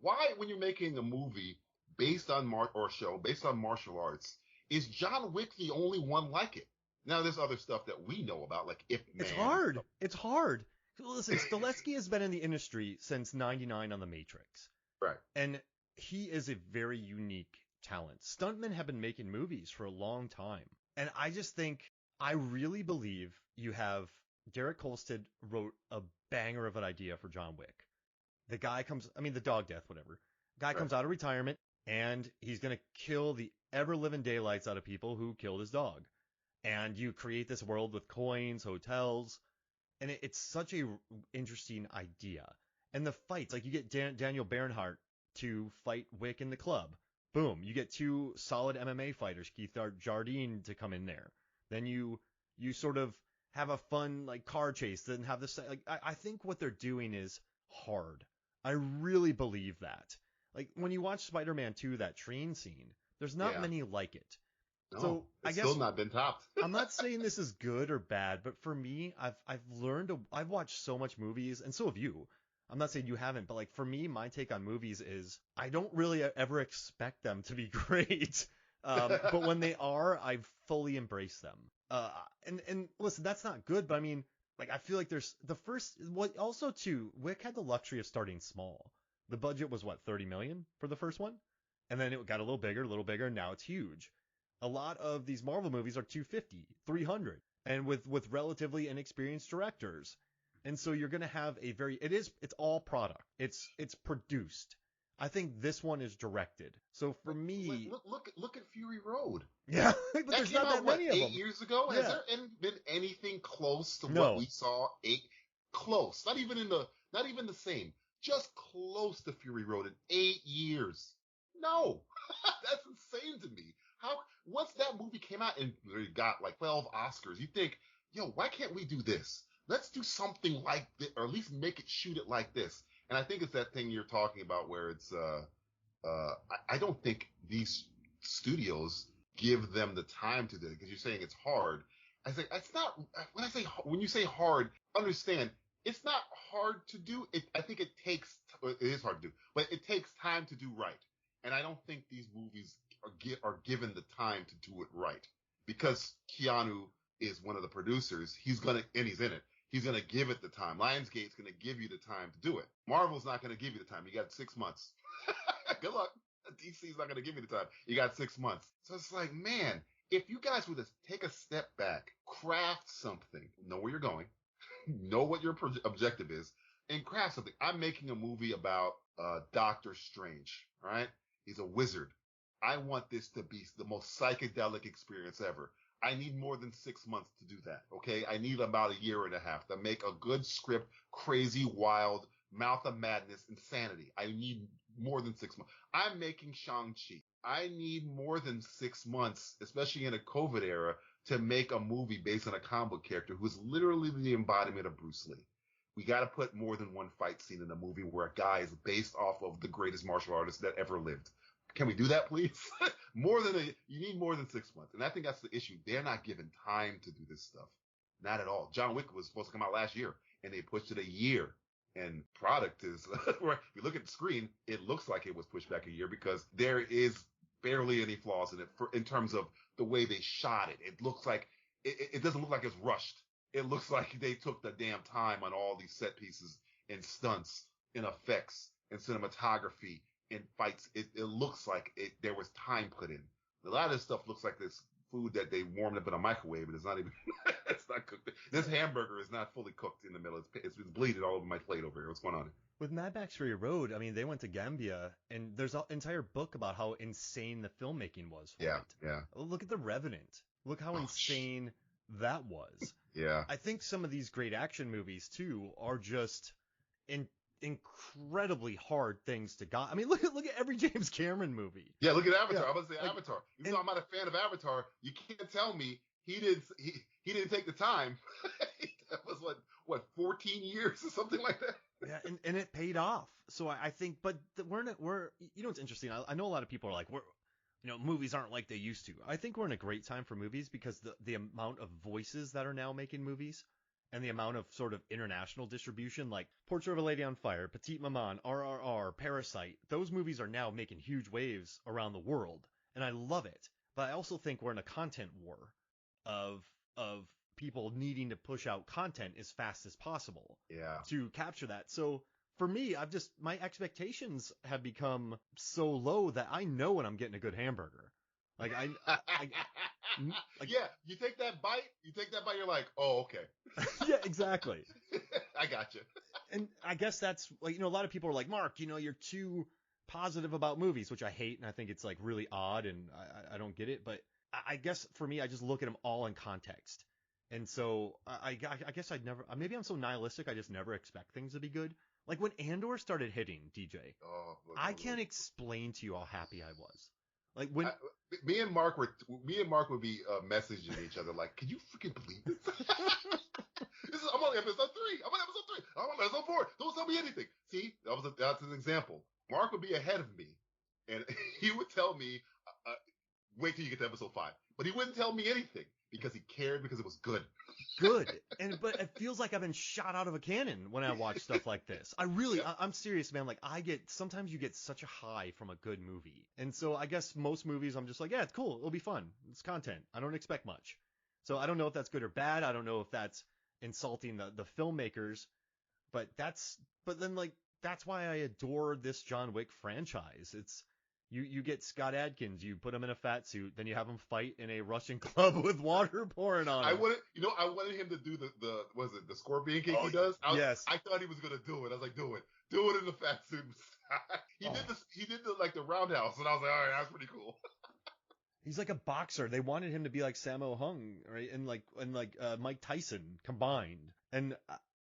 Why, when you're making a movie based on show based on martial arts, is John Wick the only one like it? Now, there's other stuff that we know about, like Ip Man. It's hard. Listen, Stileski has been in the industry since '99 on The Matrix. Right. And he is a very unique talent. Stuntmen have been making movies for a long time. And I just think, I really believe you have Derek Kolstad wrote a banger of an idea for John Wick. The guy the dog death, whatever. Guy comes out of retirement, and he's going to kill the ever-living daylights out of people who killed his dog. And you create this world with coins, hotels, and it's such a interesting idea. And the fights, like, you get Daniel Bernhardt to fight Wick in the club. Boom, you get 2 solid MMA fighters, Keith Jardine, to come in there. Then you sort of have a fun, like, car chase. Then have this, like, I think what they're doing is hard. I really believe that. Like, when you watch Spider-Man 2, that train scene, there's not many like it. No, so I guess still not been topped. I'm not saying this is good or bad, but for me, I've watched so much movies, and so have you. I'm not saying you haven't, but like, for me, my take on movies is I don't really ever expect them to be great. But when they are, I fully embrace them. And listen, that's not good, but I mean, like, I feel like there's also too, Wick had the luxury of starting small. The budget was what, 30 million for the first one? And then it got a little bigger, and now it's huge. A lot of these Marvel movies are 250, 300, and with relatively inexperienced directors. And so you're going to have it's all product. It's produced. I think this one is directed. So for me, look at Fury Road. Yeah, but there's not that many of them. 8 years ago. Yeah. Has there been anything close to what we saw? Close, not even the same, just close to Fury Road in 8 years. No, that's insane to me. Once that movie came out and it got like 12 Oscars, you think, yo, why can't we do this? Let's do something like this, or at least shoot it like this. And I think it's that thing you're talking about where it's, I don't think these studios give them the time to do it, because you're saying it's hard. I say, it's not, when you say hard, understand, it's not hard to do. I think it takes, it is hard to do, but it takes time to do right. And I don't think these movies are given the time to do it right because Keanu is one of the producers. And he's in it. He's gonna give it the time. Lionsgate's gonna give you the time to do it. Marvel's not gonna give you the time. You got 6 months. Good luck. DC's not gonna give you the time. You got 6 months. So it's like, man, if you guys would just take a step back, craft something, know where you're going, know what your objective is, and craft something. I'm making a movie about Doctor Strange, right? He's a wizard. I want this to be the most psychedelic experience ever. I need more than 6 months to do that, okay? I need about a year and a half to make a good script, crazy, wild, mouth of madness, insanity. I need more than 6 months. I'm making Shang-Chi. I need more than 6 months, especially in a COVID era, to make a movie based on a comic book character who's literally the embodiment of Bruce Lee. We got to put more than one fight scene in a movie where a guy is based off of the greatest martial artist that ever lived. Can we do that, please? You need more than 6 months. And I think that's the issue. They're not given time to do this stuff. Not at all. John Wick was supposed to come out last year, and they pushed it a year. And product is, if you look at the screen, it looks like it was pushed back a year because there is barely any flaws in it in terms of the way they shot it. It looks like, it doesn't look like it's rushed. It looks like they took the damn time on all these set pieces and stunts and effects and cinematography and fights. It looks like there was time put in. A lot of this stuff looks like this food that they warmed up in a microwave, and it's not even, it's not cooked. This hamburger is not fully cooked in the middle. It's bleeding all over my plate over here. What's going on? With Mad Max Fury Road, I mean, they went to Gambia, and there's an entire book about how insane the filmmaking was for it. Yeah. Look at The Revenant. Look how insane that was. Yeah. I think some of these great action movies, too, are just incredibly hard things to got. I mean, look at every James Cameron movie. Yeah, look at Avatar. I was going to say Avatar. Even though I'm not a fan of Avatar, you can't tell me he didn't take the time. That was what 14 years or something like that. Yeah, and it paid off. So I think, but we're you know what's interesting? I know a lot of people are like, movies aren't like they used to. I think we're in a great time for movies because the amount of voices that are now making movies and the amount of sort of international distribution, like Portrait of a Lady on Fire, Petite Maman, RRR, Parasite, those movies are now making huge waves around the world, and I love it. But I also think we're in a content war of people needing to push out content as fast as possible to capture that. So for me, my expectations have become so low that I know when I'm getting a good hamburger. Like yeah, you take that bite, you're like, oh, okay. Yeah, exactly. I got you. And I guess that's like, a lot of people are like, Mark, you're too positive about movies, which I hate, and I think it's like really odd, and I don't get it. But I guess for me, I just look at them all in context. And so I guess maybe I'm so nihilistic, I just never expect things to be good. Like when Andor started hitting, DJ, I can't explain to you how happy I was. Like when me and Mark would be messaging each other like, can you freaking believe this? I'm on episode 3. I'm on episode 4. Don't tell me anything. See, that's an example. Mark would be ahead of me, and he would tell me, wait till you get to episode 5. But he wouldn't tell me anything because he cared because it was good. Good. But it feels like I've been shot out of a cannon when I watch stuff like this. I'm serious, man. Like sometimes you get such a high from a good movie. And so I guess most movies I'm just like, yeah, it's cool. It'll be fun. It's content. I don't expect much. So I don't know if that's good or bad. I don't know if that's insulting the filmmakers, but that's why I adore this John Wick franchise. It's, you get Scott Adkins, you put him in a fat suit, then you have him fight in a Russian club with water pouring on him. I wanted him to do the scorpion kick he does? Yes. I thought he was going to do it. I was like, do it in the fat suit. He did the roundhouse, and I was like, all right, that's pretty cool. He's like a boxer. They wanted him to be like Sammo Hung, right? And Mike Tyson combined. And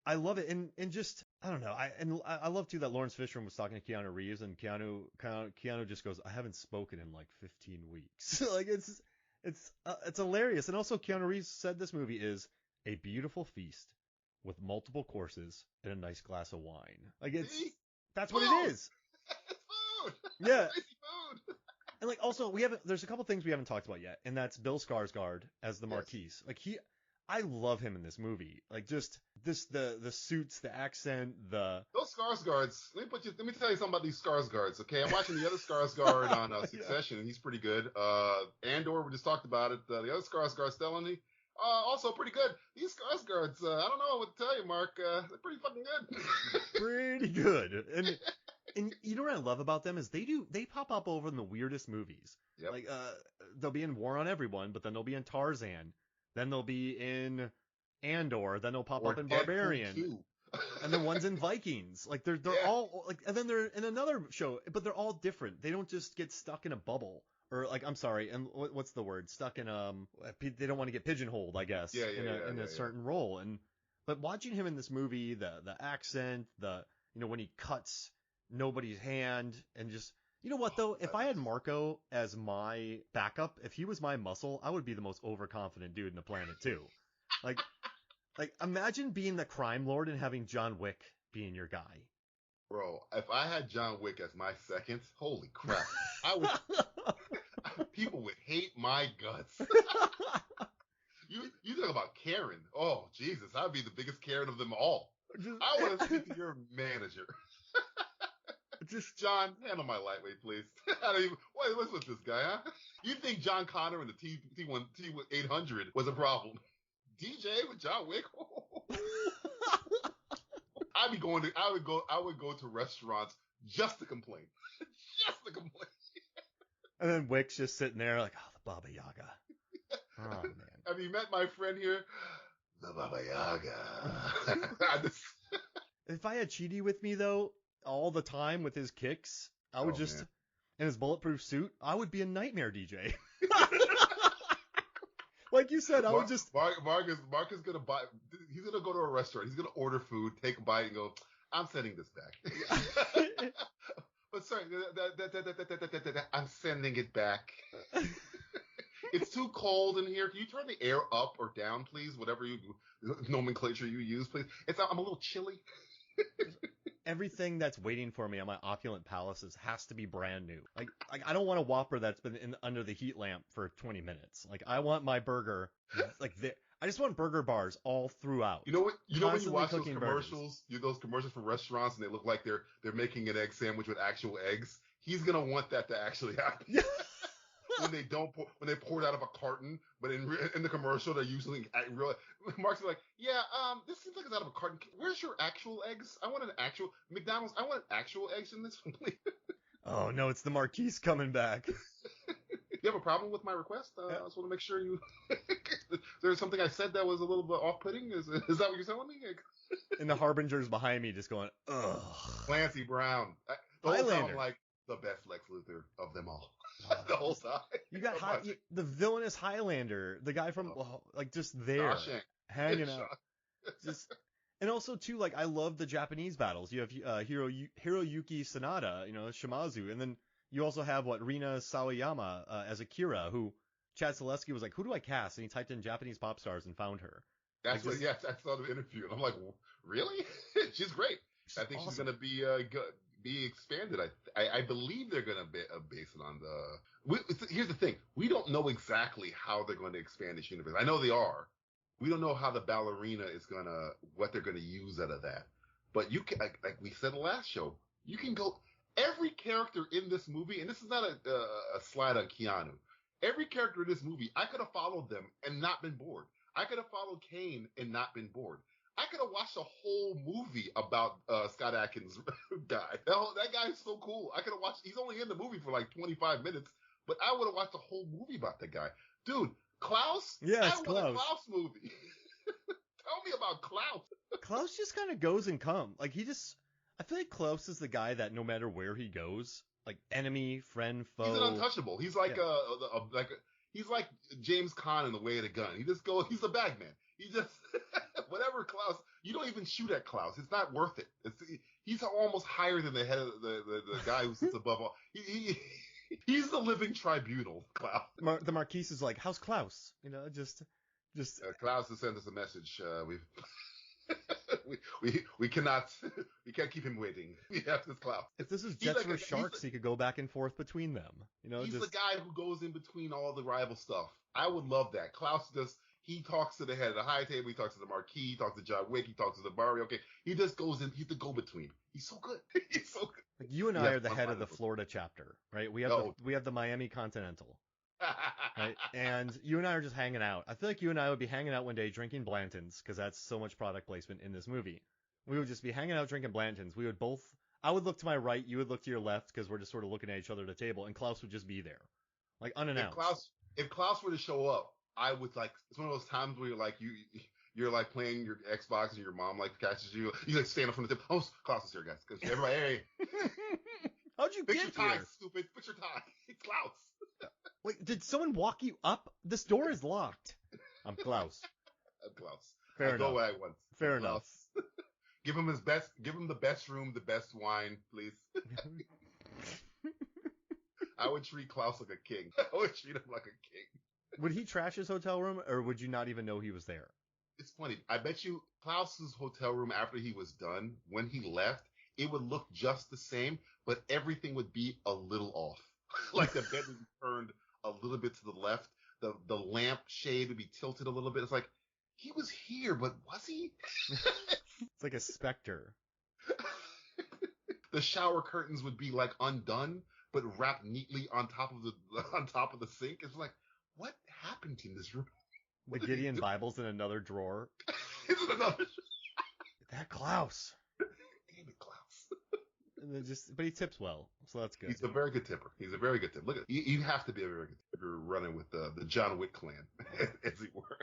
I love it, and just I don't know. I love too that Lawrence Fishburne was talking to Keanu Reeves, and Keanu just goes, I haven't spoken in like 15 weeks. Like it's hilarious. And also Keanu Reeves said this movie is a beautiful feast with multiple courses and a nice glass of wine. Like that's what it is. It's food. Yeah. It's food. And like also there's a couple things we haven't talked about yet, and that's Bill Skarsgård as the Marquise. Like I love him in this movie. Like just the suits, the accent, the Those Skarsgårds. Let me tell you something about these Skarsgårds. Okay, I'm watching the other Skarsgård on Succession, and he's pretty good. Andor, we just talked about it. The other Skarsgård, Stellany, also pretty good. These Skarsgårds, I don't know what to tell you, Mark. They're pretty fucking good. Pretty good. And you know what I love about them is they pop up over in the weirdest movies. Yep. Like they'll be in War on Everyone, but then they'll be in Tarzan, then they'll be in Andor, then they'll pop up in Barbarian. And then one's in Vikings. Like they're all like, and then they're in another show, but they're all different. They don't just get stuck in a bubble. Or like, I'm sorry, and what's the word? Stuck in they don't want to get pigeonholed, I guess, in a certain role. But watching him in this movie, the accent, when he cuts nobody's hand, and just, you know what though, if I had Marco as my backup, if he was my muscle, I would be the most overconfident dude in the planet too. Like imagine being the crime lord and having John Wick being your guy. Bro, if I had John Wick as my second, holy crap, people would hate my guts. You talk about Karen. Oh, Jesus, I'd be the biggest Karen of them all. I want to speak to your manager. Just John, handle my lightweight, please. What's with this guy, huh? You think John Connor in the T800 was a problem? DJ with John Wick? I would go to restaurants just to complain. Just to complain. And then Wick's just sitting there like, oh, the Baba Yaga. Oh, man. Have you met my friend here? The Baba Yaga. If I had Chidi with me, though, all the time with his kicks, I would in his bulletproof suit, I would be a nightmare DJ. Like you said, I would just... Mark is going to buy... He's going to go to a restaurant. He's going to order food, take a bite, and go, I'm sending this back. But sorry, I'm sending it back. It's too cold in here. Can you turn the air up or down, please? Whatever nomenclature you use, please. I'm a little chilly. Everything that's waiting for me on my opulent palaces has to be brand new. Like I don't want a Whopper that's been under the heat lamp for 20 minutes. Like I want my burger I just want burger bars all throughout. You know what? When you watch those commercials, those commercials from restaurants, and they look like they're making an egg sandwich with actual eggs. He's gonna want that to actually happen. When they pour it out of a carton, but in the commercial they're usually real. Mark's like, this seems like it's out of a carton. Where's your actual eggs? I want an actual McDonald's. I want actual eggs in this one, please. Oh no, it's the Marquise coming back. You have a problem with my request? I just want to make sure you. There's something I said that was a little bit off-putting. Is that what you're telling me? And the Harbinger's behind me, just going, ugh. Clancy Brown. The whole time I'm like, the best Lex Luthor of them all. The whole time. You got the villainous Highlander, the guy from just there hanging out. And also too, like I love the Japanese battles. You have Hiroyuki Sanada, Shimazu, and then you also have Rina Sawayama as Akira, who Chad Zaleski was like, who do I cast? And he typed in Japanese pop stars and found her. I saw the interview, and I'm like, really? She's great. I think she's gonna be expanded. I believe they're gonna base it on here's the thing. We don't know exactly how they're going to expand this universe. I know they are. We don't know how the ballerina is what they're gonna use out of that. But you can, like we said in the last show, you can go every character in this movie, and this is not a slide on Keanu. Every character in this movie, I could have followed them and not been bored. I could have followed Kane and not been bored. I could have watched a whole movie about Scott Adkins guy. That guy is so cool. I could have watched. He's only in the movie for like 25 minutes, but I would have watched a whole movie about that guy. Dude, Klaus? Yeah, it's Klaus. A Klaus movie. Tell me about Klaus. Klaus just kind of goes and comes. Like I feel like Klaus is the guy that no matter where he goes, like enemy, friend, foe. He's an untouchable. He's like he's like James Caan in The Way of the Gun. He just goes. He's a bag man. He just whatever Klaus. You don't even shoot at Klaus. It's not worth it. He's almost higher than the head of the guy who sits above all. He's the living tribunal, Klaus. The Marquise is like, how's Klaus? Just. Klaus has sent us a message. We can't keep him waiting. We have this Klaus. If this is Jets vs. Sharks, he could go back and forth between them. He's the guy who goes in between all the rival stuff. I would love that. Klaus He talks to the head of the high table. He talks to the marquee. He talks to John Wick. He talks to the Barrio. Okay, he just goes in. He's the go-between. He's so good. He's so good. Like you and I are the head of the Florida chapter, right? We have the Miami Continental, right? And you and I are just hanging out. I feel like you and I would be hanging out one day drinking Blanton's because that's so much product placement in this movie. We would just be hanging out drinking Blanton's. I would look to my right, you would look to your left because we're just sort of looking at each other at the table, and Klaus would just be there, like unannounced. If Klaus were to show up, I would like. It's one of those times where you're like playing your Xbox and your mom like catches you. You like stand up from the table. Oh, Klaus is here, guys. Because everybody, hey. How'd you Fix get your tie, here? stupid. Fix your tie. It's Klaus. Wait, did someone walk you up? This door is locked. I'm Klaus. I'm Klaus. Fair enough. Go where I want. Fair enough. Give him the best room, the best wine, please. I would treat Klaus like a king. I would treat him like a king. Would he trash his hotel room, or would you not even know he was there? It's funny. I bet you Klaus's hotel room after he was done, when he left, it would look just the same, but everything would be a little off. Like the bed would be turned a little bit to the left. The lamp shade would be tilted a little bit. It's like, he was here, but was he? It's like a specter. The shower curtains would be like undone, but wrapped neatly on top of the sink. It's like, what happened in this room? The Gideon Bible's in another drawer. Is it another? That Klaus. Damn it, Klaus. And but he tips well, so that's good. He's a very good tipper. Look at you have to be a very good tipper if you're running with the John Wick clan, as it were.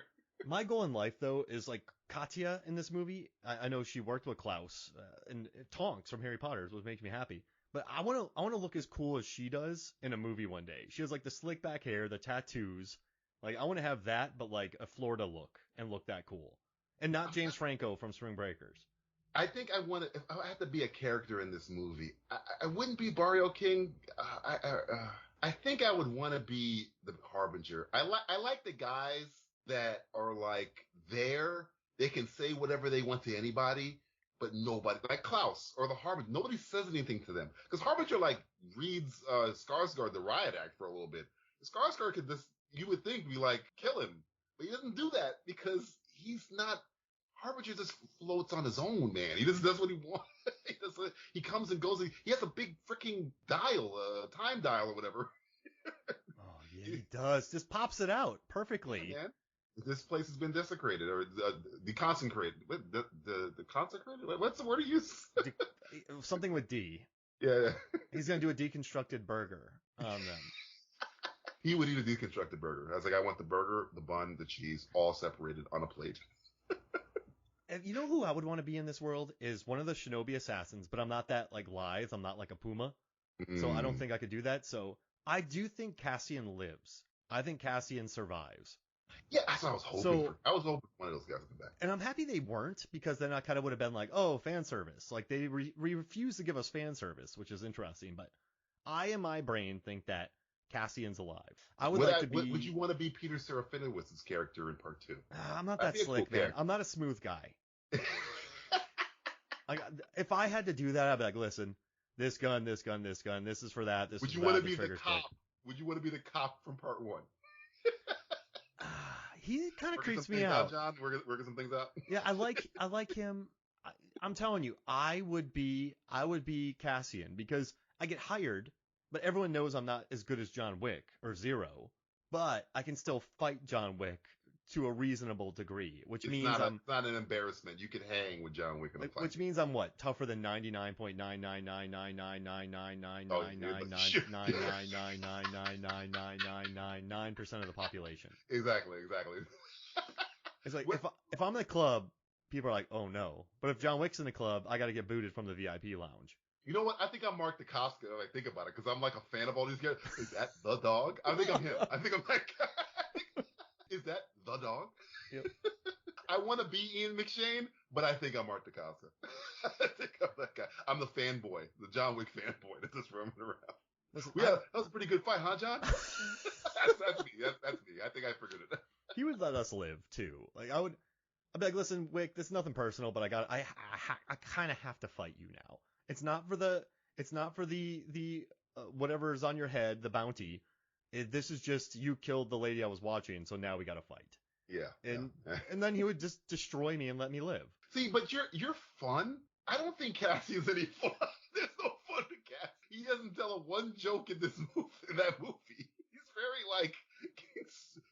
My goal in life, though, is like Katya in this movie. I know she worked with Klaus, and Tonks from Harry Potter was making me happy. But I want to look as cool as she does in a movie one day. She has like the slick back hair, the tattoos. Like I want to have that, but like a Florida look and look that cool, and not James Franco from Spring Breakers. I think I want to. If I had to be a character in this movie, I wouldn't be Barrio King. I think I would want to be the Harbinger. I like the guys that are like there. They can say whatever they want to anybody, but nobody, like Klaus or the Harbinger, nobody says anything to them. Because Harbinger like reads Skarsgård the riot act for a little bit. Skarsgård could just, you would think, be like, kill him, but he doesn't do that because he's not. Harbinger just floats on his own, man. He just does what he wants. He comes and goes. He has a big freaking dial, time dial or whatever. Oh yeah, he does. Just pops it out perfectly. Yeah, man. This place has been desecrated or deconsecrated. The consecrated? What's the word he used? Something with D. Yeah. He's gonna do a deconstructed burger on them. He would eat a deconstructed burger. I was like, I want the burger, the bun, the cheese, all separated on a plate. And you know who I would want to be in this world is one of the Shinobi assassins, but I'm not that like lithe. I'm not like a puma, so I don't think I could do that. So I do think Cassian lives. I think Cassian survives. Yeah, that's what I was hoping for. I was hoping one of those guys would come back. And I'm happy they weren't, because then I kind of would have been like, oh, fan service. Like they refuse to give us fan service, which is interesting. But I, in my brain, think that Cassian's alive. I would like to be. Would you want to be Peter Serafinowicz' character in part 2? I'm not that slick, man. I'm not a smooth guy. Like, if I had to do that, I'd be like, listen, this gun, this gun, this gun, this is for that. This. Would you want to be the cop? Would you want to be the cop from part 1? He kind of creeps me out. John, working some things out. Yeah, I like him. I'm telling you, I would be Cassian because I get hired, but everyone knows I'm not as good as John Wick or Zero, but I can still fight John Wick to a reasonable degree, which means it's not an embarrassment. You could hang with John Wick in a fight. Which means I'm what? Tougher than 99.9999999999999999999% of the population. Exactly. It's like if I'm in the club, people are like, oh no. But if John Wick's in the club, I got to get booted from the VIP lounge. You know what? I think I'm Mark Dacascos. I think about it because I'm like a fan of all these guys. Is that the dog? I think I'm him. I think I'm that guy. Is that the dog? Yep. I want to be Ian McShane, but I think I'm Mark Dacascos. I think I'm that guy. I'm the fanboy, the John Wick fanboy that's just roaming around. Listen, that was a pretty good fight, huh, John? That's me. That's me. I think I figured it. He would let us live too. Like I'd be like, listen, Wick, this is nothing personal, but I kind of have to fight you now. It's not for the whatever's on your head, the bounty. This is just you killed the lady I was watching, so now we got to fight. Yeah. And Yeah. and then he would just destroy me and let me live. See, but you're fun. I don't think Cassie is any fun. There's no fun to Cassie. He doesn't tell a one joke in that movie. He's very like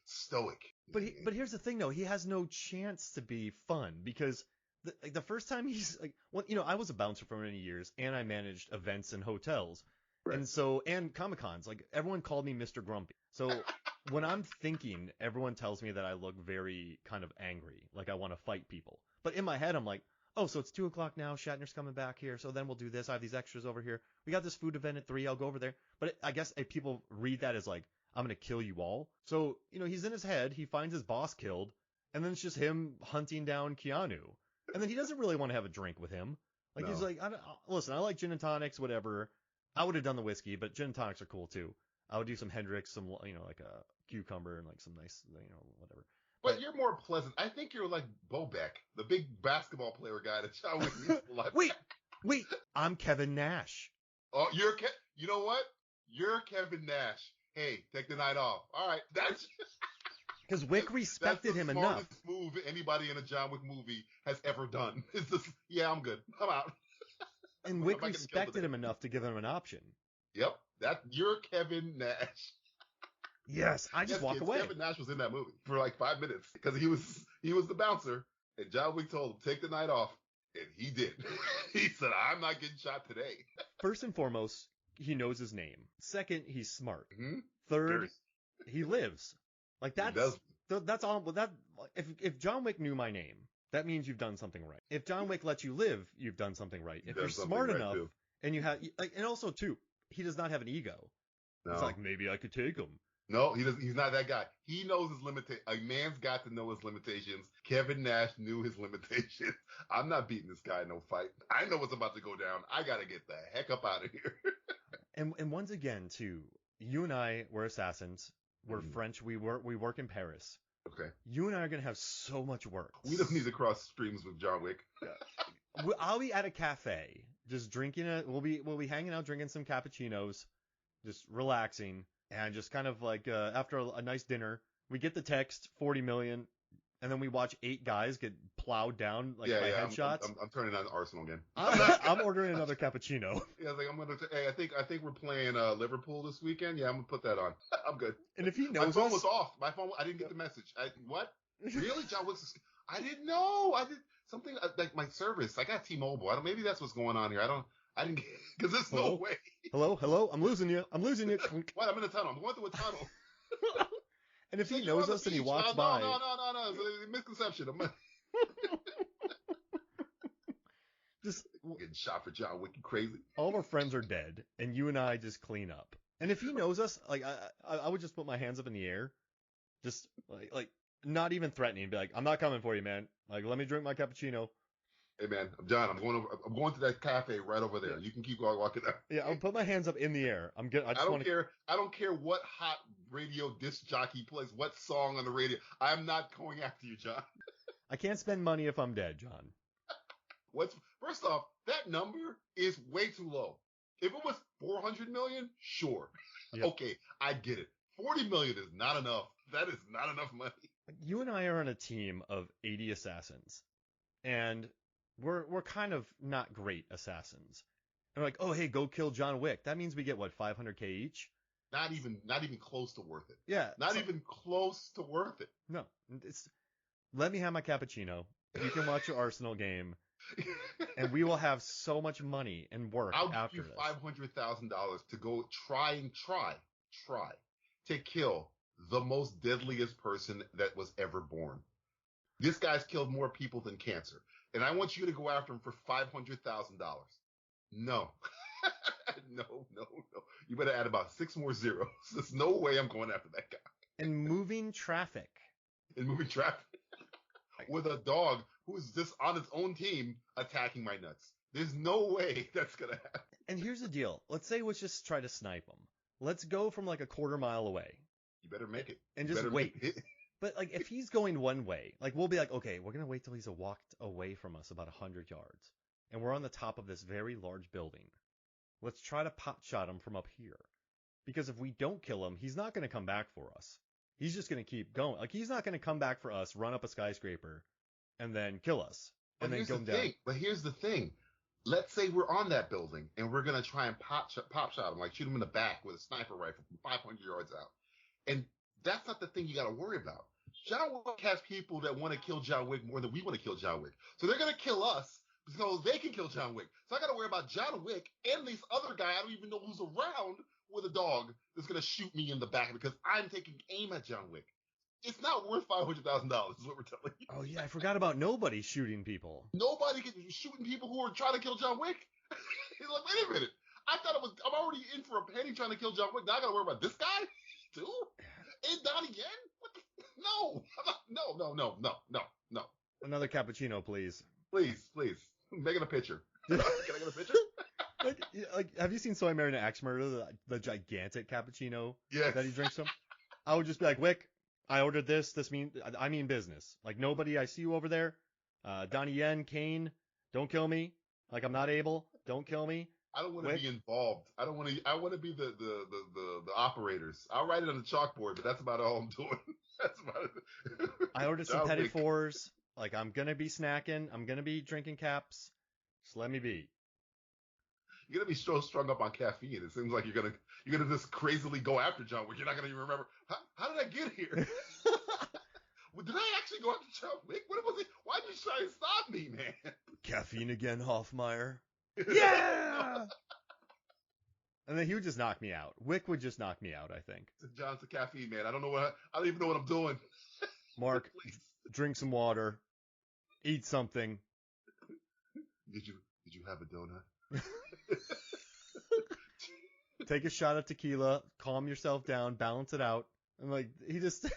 stoic. But here's the thing though, he has no chance to be fun because the first time he's like, well, I was a bouncer for many years and I managed events and hotels. Right. And Comic-Cons, like everyone called me Mr. Grumpy. So when I'm thinking, everyone tells me that I look very kind of angry, like I want to fight people. But in my head, I'm like, oh, so it's 2:00 now. Shatner's coming back here. So then we'll do this. I have these extras over here. We got this food event at 3. I'll go over there. But I guess people read that as like, I'm going to kill you all. So, he's in his head. He finds his boss killed. And then it's just him hunting down Keanu. And then he doesn't really want to have a drink with him. Like, No. he's like, listen, I like gin and tonics, whatever. I would have done the whiskey, but gin and tonics are cool too. I would do some Hendrix, some, like a cucumber and like some nice, whatever. But you're more pleasant. I think you're like Bobek, the big basketball player guy that John Wick needs to like. Wait, I'm Kevin Nash. Oh, you know what? You're Kevin Nash. Hey, take the night off. All right, that's because Wick respected him enough. That's the smartest move anybody in a John Wick movie has ever done. It's just, yeah, I'm good. I'm out. And Wick respected him enough to give him an option. Yep, you're Kevin Nash. Yes, I just walk away. Kevin Nash was in that movie for like 5 minutes because he was the bouncer, and John Wick told him take the night off, and he did. He said, "I'm not getting shot today." First and foremost, he knows his name. Second, he's smart. Mm-hmm. Third, he lives. Like that's all. Well, if John Wick knew my name, that means you've done something right. If John Wick lets you live, you've done something right. If you're smart enough, too. And you have, and also too, he does not have an ego. No. It's like, maybe I could take him. No, he doesn't. He's not that guy. He knows his limitations. A man's got to know his limitations. Kevin Nash knew his limitations. I'm not beating this guy in no fight. I know what's about to go down. I got to get the heck up out of here. And once again, too, you and I were assassins. We're French. We work in Paris. Okay. You and I are going to have so much work. We don't need to cross streams with John Wick. I'll be at a cafe, just drinking we'll be hanging out, drinking some cappuccinos, just relaxing. And just kind of like after a nice dinner, we get the text 40 million, and then we watch 8 guys get plowed down by headshots. I'm turning on Arsenal again. I'm ordering another cappuccino. Yeah, I I think we're playing Liverpool this weekend. Yeah, I'm gonna put that on. I'm good. And if he knows, my phone was off. I didn't get the message. What? Really, John Wick's? I didn't know. I did something like my service. I got T-Mobile. Maybe that's what's going on here. I didn't because there's no way. Hello, I'm losing you. What? I'm in a tunnel. I'm going through a tunnel. And if he knows us and he walks by. No. It's a misconception. Just getting shot for John Wick. You crazy? All of our friends are dead, and you and I just clean up. And if he knows us, like I would just put my hands up in the air, just like not even threatening, be like, I'm not coming for you, man. Like, let me drink my cappuccino. Hey man, John, I'm going to that cafe right over there. You can keep walking up. Yeah, I'll put my hands up in the air. I don't care what hot radio disc jockey plays what song on the radio. I'm not going after you, John. I can't spend money if I'm dead, John. First off, that number is way too low. If it was 400 million, sure. Yep. Okay, I get it. 40 million is not enough. That is not enough money. You and I are on a team of 80 assassins, and we're kind of not great assassins. And we're like, oh, hey, go kill John Wick. That means we get, what, 500K each? Not even close to worth it. Yeah. Not even close to worth it. No. Let me have my cappuccino. You can watch your Arsenal game. And we will have so much money and work after this. I'll give you $500,000 to go try to kill the most deadliest person that was ever born. This guy's killed more people than cancer. And I want you to go after him for $500,000. No. No. You better add about 6 more zeros. There's no way I'm going after that guy. And moving traffic. With a dog who is just on its own team attacking my nuts. There's no way that's going to happen. And here's the deal. Let's say let's just try to snipe him. Let's go from like a quarter mile away. You better make it. And just wait. But like if he's going one way, like we'll be like, okay, we're going to wait till he's walked away from us about 100 yards. And we're on the top of this very large building. Let's try to pot shot him from up here. Because if we don't kill him, he's not going to come back for us. He's just going to keep going. Like, he's not going to come back for us, run up a skyscraper, and then kill us. And then go down. But here's the thing. Let's say we're on that building and we're going to try and pop shot him, like shoot him in the back with a sniper rifle from 500 yards out. And that's not the thing you got to worry about. John Wick has people that want to kill John Wick more than we want to kill John Wick. So they're going to kill us so they can kill John Wick. So I got to worry about John Wick and this other guy I don't even know who's around with a dog that's going to shoot me in the back because I'm taking aim at John Wick. It's not worth $500,000 is what we're telling you. Oh, yeah, I forgot about nobody shooting people. Nobody shooting people who are trying to kill John Wick. He's like, wait a minute. I'm already in for a penny trying to kill John Wick. Now I got to worry about this guy too? And Donnie Yen? What the? No. No. Another cappuccino, please. Please. Making a picture. Can I get a picture? like, have you seen So I Married an Axe Murderer, the gigantic cappuccino that he drinks from? I would just be like, Wick, I ordered this. I mean business. Like, nobody, I see you over there. Donnie Yen, Kane, don't kill me. Like, I'm not able. Don't kill me. I don't want to be involved. I want to be the operators. I'll write it on the chalkboard, but that's about all I'm doing. That's about it. I ordered some petit fours. Like, I'm going to be snacking. I'm going to be drinking caps. Just let me be. You're going to be so strung up on caffeine. It seems like you're going to just crazily go after John Wick. You're not going to even remember, how did I get here? Did I actually go after John Wick? What was it? Why did you try and stop me, man? Caffeine again, Hoffmeyer. Yeah! And then he would just knock me out. Wick would just knock me out, I think. John's the caffeine, man. I don't even know what I'm doing. Mark, drink some water. Eat something. Did you have a donut? Take a shot of tequila, calm yourself down, balance it out. And like, he just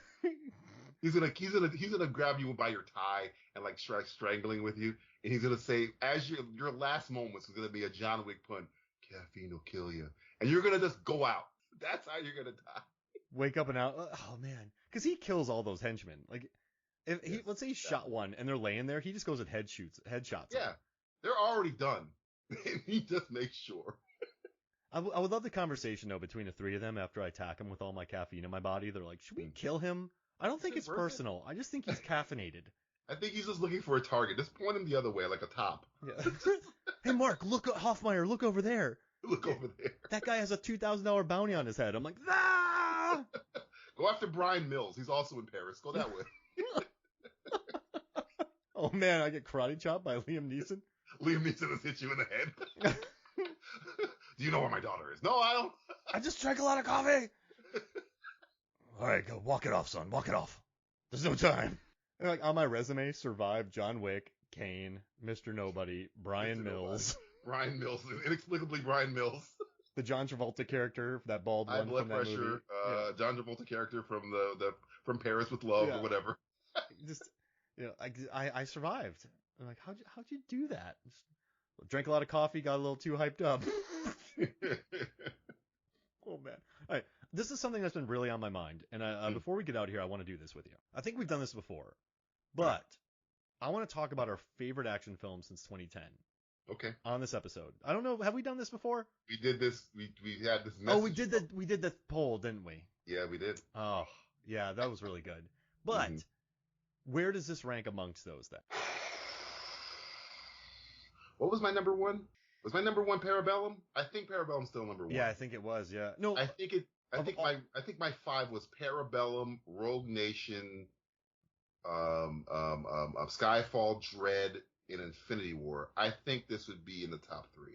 he's gonna grab you by your tie and like strangling with you, and he's gonna say, as your last moments is gonna be a John Wick pun. Caffeine will kill you, and you're gonna just go out. That's how you're gonna die. Wake up and out. Oh man, because he kills all those henchmen. Like, let's say he shot one and they're laying there, he just goes and headshots. Yeah, they're already done. And he just makes sure. I would love the conversation though between the three of them after I attack him with all my caffeine in my body. They're like, should we kill him? I don't think it's personal. I just think he's caffeinated. I think he's just looking for a target. Just point him the other way, like a top. Yeah. Hey, Mark, look, Hoffmeyer, look over there. Look over there. That guy has a $2,000 bounty on his head. I'm like, ah! Go after Brian Mills. He's also in Paris. Go that way. Oh, man, I get karate chopped by Liam Neeson? Liam Neeson has hit you in the head. Do you know where my daughter is? No, I don't. I just drank a lot of coffee. All right, go. Walk it off, son. Walk it off. There's no time. And like on my resume, survived John Wick, Kane, Mr. Nobody, Brian Mills. Brian Mills. Inexplicably Brian Mills. The John Travolta character, that bald one from that movie. High blood pressure. John Travolta character from from Paris with Love or whatever. Just, I survived. I'm like, how'd you do that? Just drank a lot of coffee, got a little too hyped up. Oh man. All right. This is something that's been really on my mind. And before we get out of here, I want to do this with you. I think we've done this before, but I want to talk about our favorite action film since 2010. Okay. On this episode. I don't know. Have we done this before? We did this. We had this message. Oh, we did the poll, didn't we? Yeah, we did. Oh, yeah, that was really good. But where does this rank amongst those then? What was my number one? Was my number one Parabellum? I think Parabellum's still number one. Yeah, I think it was. Yeah. No, I think my 5 was Parabellum, Rogue Nation, Skyfall, Dread, and Infinity War. I think this would be in the top 3.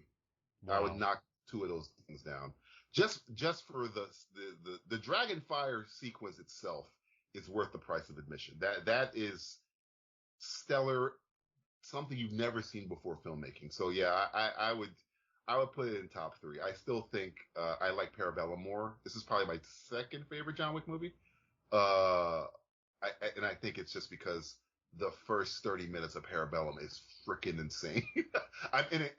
Wow. I would knock 2 of those things down. Just for the Dragonfire sequence itself is worth the price of admission. That is stellar. Something you've never seen before filmmaking. So yeah, I would put it in top 3. I still think I like Parabellum more. This is probably my second favorite John Wick movie. I think it's just because the first 30 minutes of Parabellum is freaking insane.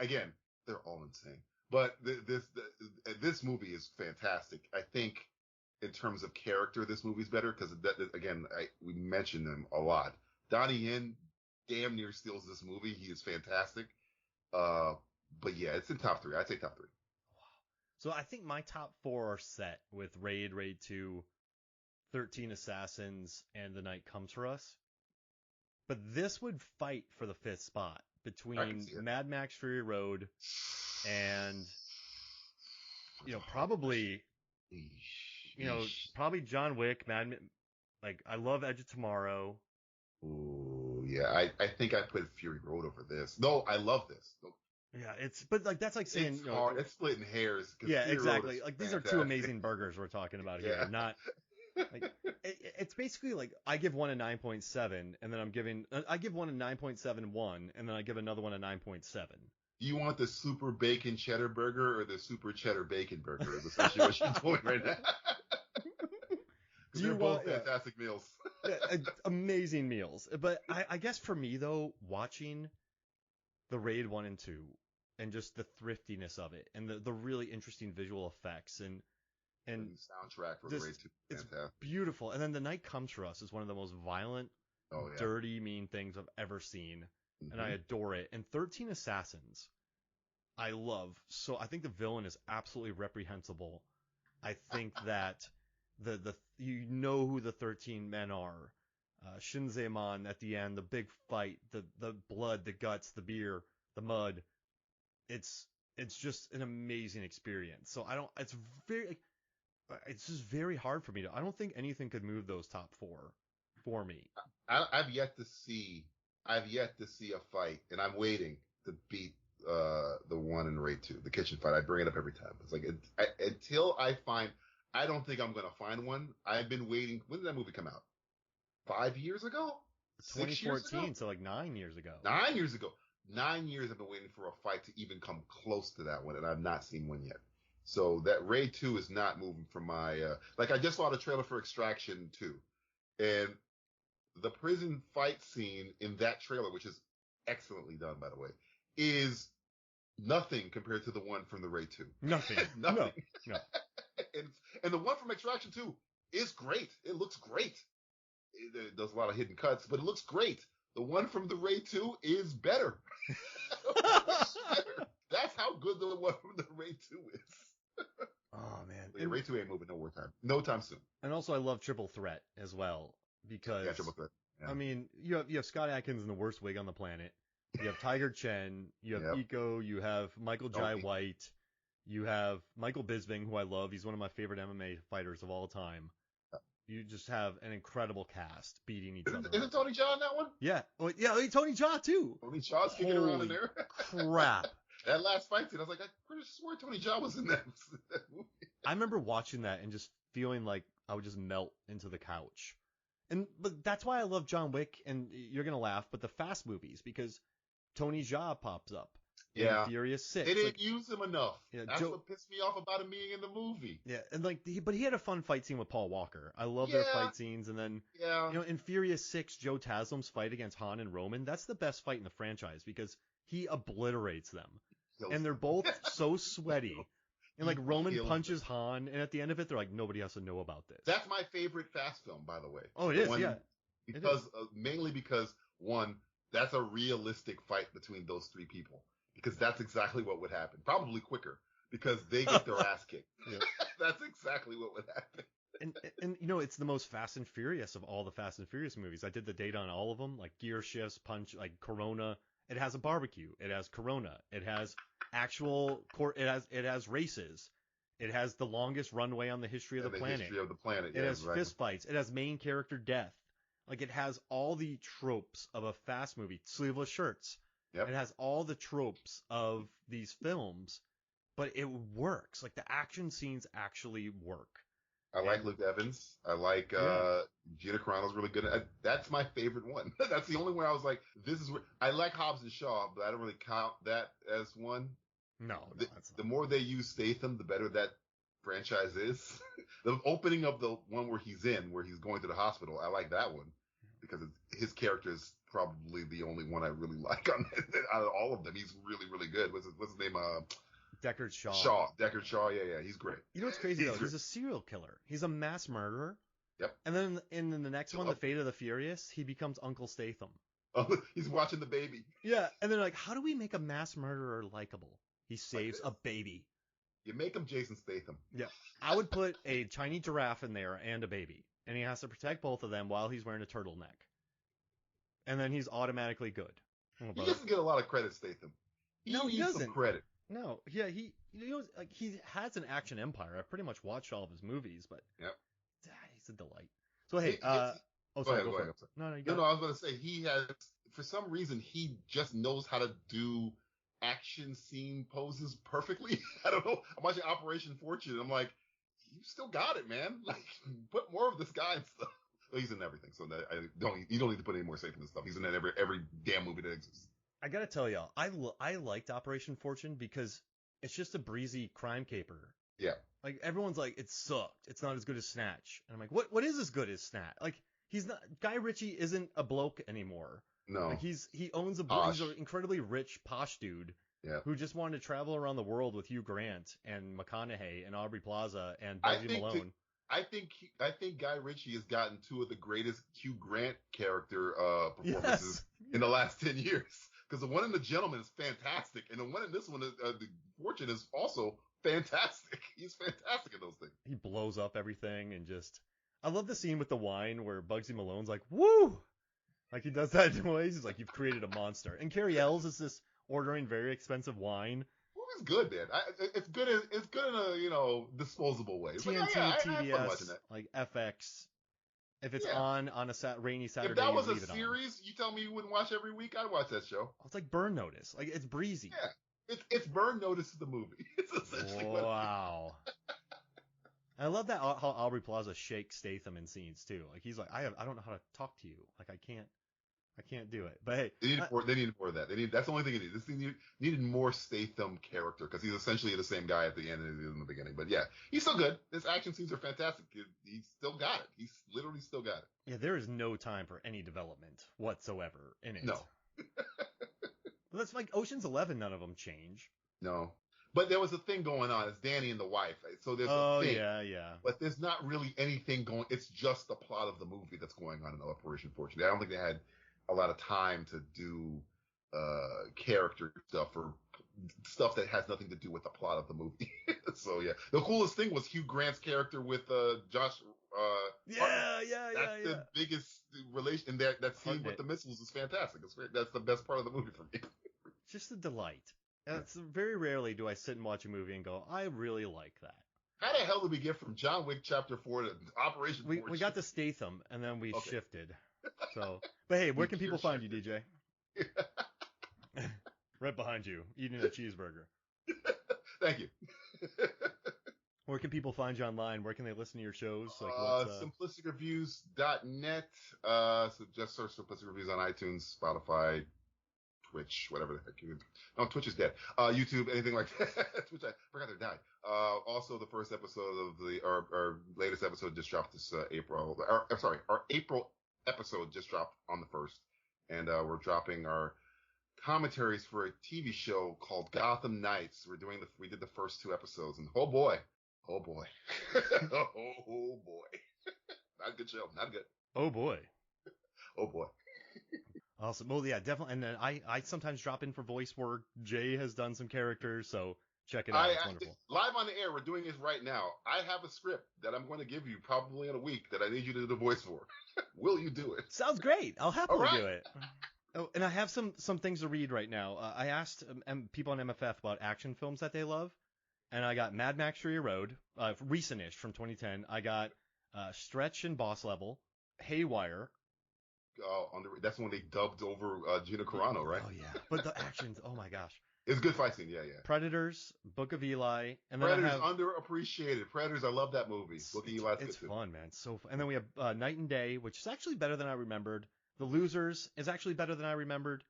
Again, they're all insane. But this movie is fantastic. I think in terms of character, this movie's better because again, we mentioned them a lot. Donnie Yen damn near steals this movie. He is fantastic. But yeah, it's in top 3. I'd say top 3. Wow. So I think my top 4 are set with Raid 2, 13 Assassins and The Night Comes for Us. But this would fight for the 5th spot between Mad Max Fury Road and, probably John Wick, like, I love Edge of Tomorrow. Ooh, yeah. I think I put Fury Road over this. No, I love this. No. Yeah, but like that's like saying it's hard. It's splitting hairs. Yeah, Fury exactly. Like these are two amazing burgers we're talking about here. Not like it's basically like I give one a 9.7, and then I give one a 9.71, and then I give another one a 9.7. Do you want the super bacon cheddar burger or the super cheddar bacon burger? Is essentially what you're doing right now. They're both fantastic meals. Amazing meals. But I guess for me though, watching the Raid 1 and 2 and just the thriftiness of it and the really interesting visual effects and the soundtrack for Raid 2, it's beautiful. And then The Night Comes for Us is one of the most violent, dirty, mean things I've ever seen, and I adore it. And 13 Assassins, I love. So I think the villain is absolutely reprehensible. I think that who the 13 men are. Shinzemon at the end, the big fight, the blood, the guts, the beer, the mud. It's just an amazing experience. So it's just very hard for me I don't think anything could move those top 4 for me. I've yet to see a fight, and I'm waiting to beat the one in Raid 2, the kitchen fight. I bring it up every time. It's like until I find. I don't think I'm gonna find one. I've been waiting. When did that movie come out? 5 years ago? 6 years ago? 2014, so like 9 years ago. 9 years ago. 9 years I've been waiting for a fight to even come close to that one, and I've not seen one yet. So that Raid 2 is not moving from my, I just saw the trailer for Extraction 2, and the prison fight scene in that trailer, which is excellently done, by the way, is nothing compared to the one from the Raid 2. Nothing. Nothing. No. And the one from Extraction 2 is great. It looks great. It does a lot of hidden cuts, but it looks great. The one from the Raid 2 is better. That's how good the one from the Raid 2 is. Oh, man. Yeah, Raid 2 ain't moving no time soon. And also I love Triple Threat as well, because Triple Threat. Yeah. I mean, you have Scott Adkins in the worst wig on the planet. You have Tiger Chen. You have Iko. You have Michael Jai White. You have Michael Bisping, who I love. He's one of my favorite MMA fighters of all time. You just have an incredible cast beating each other. Isn't Tony Jaa in that one? Yeah. Well, yeah, Tony Jaa too. Tony Jaa's kicking around in there. Crap. That last fight scene, I was like, I swear Tony Jaa was in that movie. I remember watching that and just feeling like I would just melt into the couch. But that's why I love John Wick, and you're gonna laugh, but the Fast movies, because Tony Jaa pops up. Yeah. In Furious 6. They didn't use him enough. Yeah, that's what pissed me off about him being in the movie. Yeah, and but he had a fun fight scene with Paul Walker. I love their fight scenes, and then in Furious 6, Joe Taslim's fight against Han and Roman, that's the best fight in the franchise because he obliterates them. And they're both so sweaty. And like Roman punches Han, and at the end of it, they're like, nobody has to know about this. That's my favorite Fast film, by the way. Oh, it is, yeah. Because mainly because one, that's a realistic fight between those three people. Because that's exactly what would happen. Probably quicker, because they get their ass kicked. Yeah. That's exactly what would happen. And it's the most Fast and Furious of all the Fast and Furious movies. I did the data on all of them, like gear shifts, punch, like Corona. It has a barbecue. It has Corona. It has it has races. It has the longest runway on the history of the planet. History of the planet. It has fist fights. It has main character death. Like it has all the tropes of a Fast movie. Sleeveless shirts. Yep. It has all the tropes of these films, but it works. Like the action scenes actually work. I like Luke Evans. I like Gina Carano's really good. That's my favorite one. That's the only one I was like, this is where I like Hobbs and Shaw, but I don't really count that as one. No, the more they use Statham, the better that franchise is. The opening of the one where he's going to the hospital, I like that one because his character is probably the only one I really like out of all of them. He's really, really good. What's his name? Deckard Shaw. Deckard Shaw. Yeah, he's great. You know what's crazy though? He's a serial killer. He's a mass murderer. Yep. And then in the next one, The Fate of the Furious, he becomes Uncle Statham. Oh, he's watching the baby. Yeah, and they're like, how do we make a mass murderer likable? He saves a baby. You make him Jason Statham. Yeah. I would put a Chinese giraffe in there and a baby. and he has to protect both of them while he's wearing a turtleneck. And then he's automatically good. Oh, He doesn't get a lot of credit, Statham. He No, he needs doesn't. some credit. No, yeah, he like he has an action empire. I've pretty much watched all of his movies, but Yep. He's a delight. So hey, Go sorry, ahead, go go for ahead. it. No, you No, got I was going to say he has, for some reason, he just knows how to do action scene poses perfectly. I don't know. I'm watching Operation Fortune, and I'm like, you still got it, man. Like, put more of this guy and stuff. Well, he's in everything, so that you don't need to put any more Statham and stuff. He's in every damn movie that exists. I gotta tell y'all, I liked Operation Fortune because it's just a breezy crime caper. Yeah. Like everyone's like, it sucked. It's not as good as Snatch, and I'm like, what is as good as Snatch? Like he's not. Guy Ritchie isn't a bloke anymore. No. Like he owns he's an incredibly rich posh dude. Yeah. Who just wanted to travel around the world with Hugh Grant and McConaughey and Aubrey Plaza and Bugsy Malone. I think Guy Ritchie has gotten two of the greatest Hugh Grant character performances in the last 10 years. Because the one in The Gentleman is fantastic, and the one in this one, The Fortune, is also fantastic. He's fantastic in those things. He blows up everything and just... I love the scene with the wine where Bugsy Malone's like, woo! Like he does that noise. He's like, you've created a monster. And Carrie Ells is this ordering very expensive wine. Movie's good, man. It's good in a disposable way. It's TNT, TBS, like FX. If it's on a rainy Saturday, if that was a series, you tell me you wouldn't watch every week. I'd watch that show. It's like Burn Notice. Like it's breezy. Yeah, it's Burn Notice to the movie. It's essentially wow. I love that how Aubrey Plaza shakes Statham in scenes too. Like he's like, I don't know how to talk to you. Like I can't do it. But hey, they needed more of that. That's the only thing it needed. This thing needed more Statham character because he's essentially the same guy at the end as he is in the beginning. But yeah, he's still good. His action scenes are fantastic. He's still got it. He's literally still got it. Yeah, there is no time for any development whatsoever in it. No. But that's like Ocean's 11. None of them change. No. But there was a thing going on. It's Danny and the wife. So there's a thing. Yeah. But there's not really anything going. It's just the plot of the movie that's going on in Operation Fortune. I don't think they had a lot of time to do character stuff or stuff that has nothing to do with the plot of the movie. So yeah, the coolest thing was Hugh Grant's character with Josh. That's the biggest relation. And that scene with the missiles is fantastic. That's the best part of the movie for me. Just a delight. It's very rarely do I sit and watch a movie and go, I really like that. How the hell did we get from John Wick Chapter 4 to Operation Fortune? We got to Statham, and then we shifted. So, but hey, where can people find you, DJ? Right behind you, eating a cheeseburger. Thank you. Where can people find you online? Where can they listen to your shows? Like simplisticreviews.net. So just search Simplistic Reviews on iTunes, Spotify, Twitch, whatever the heck you would. No, Twitch is dead. YouTube, anything like that. Twitch, I forgot they died. Also, the first episode of our latest episode just dropped this April. Our April episode just dropped on the 1st. And we're dropping our commentaries for a TV show called Gotham Knights. We did the first 2 episodes, and oh boy. Oh boy. Not a good show. Not good. Oh boy. Oh boy. Awesome. Well, yeah, definitely. And then I sometimes drop in for voice work. Jay has done some characters, so check it out. It's wonderful. Live on the air, we're doing this right now. I have a script that I'm going to give you probably in a week that I need you to do the voice for. Will you do it? Sounds great. I'll happily do it. Oh, and I have some things to read right now. I asked people on MFF about action films that they love, and I got Mad Max Fury Road, recent-ish from 2010. I got Stretch and Boss Level, Haywire. That's when they dubbed over Gina Carano, right? Oh yeah, but the actions, oh my gosh. It's a good fight scene, yeah. Predators, Book of Eli, and then Predators underappreciated. Predators, I love that movie. Book of Eli, it's fun, man. It's so fun. And then we have Night and Day, which is actually better than I remembered. The Losers is actually better than I remembered.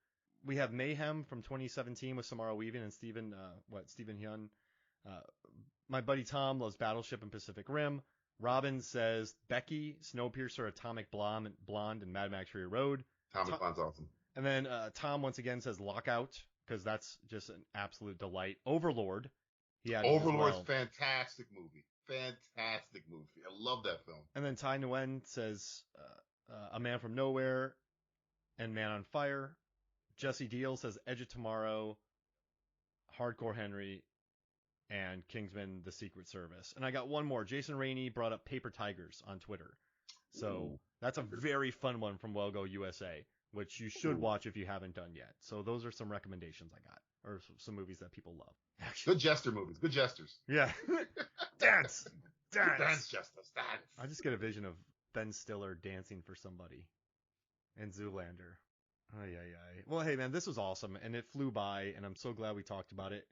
We have Mayhem from 2017 with Samara Weaving and Stephen Hyun. My buddy Tom loves Battleship and Pacific Rim. Robin says Becky, Snowpiercer, Atomic Blonde, and Mad Max Fury Road. Atomic Blonde's awesome. And then Tom once again says Lockout, because that's just an absolute delight. Overlord. Overlord's fantastic movie. Fantastic movie. I love that film. And then Ty Nguyen says A Man from Nowhere and Man on Fire. Jesse Deal says Edge of Tomorrow, Hardcore Henry, and Kingsman: The Secret Service. And I got one more. Jason Rainey brought up Paper Tigers on Twitter. So that's a very fun one from Well Go USA, which you should watch if you haven't done yet. So those are some recommendations I got, or some movies that people love. Good jester movies. Good jesters. Yeah. Dance. Dance jesters. Dance. I just get a vision of Ben Stiller dancing for somebody. And Zoolander. Ay, ay, ay. Well, hey, man, this was awesome, and it flew by, and I'm so glad we talked about it.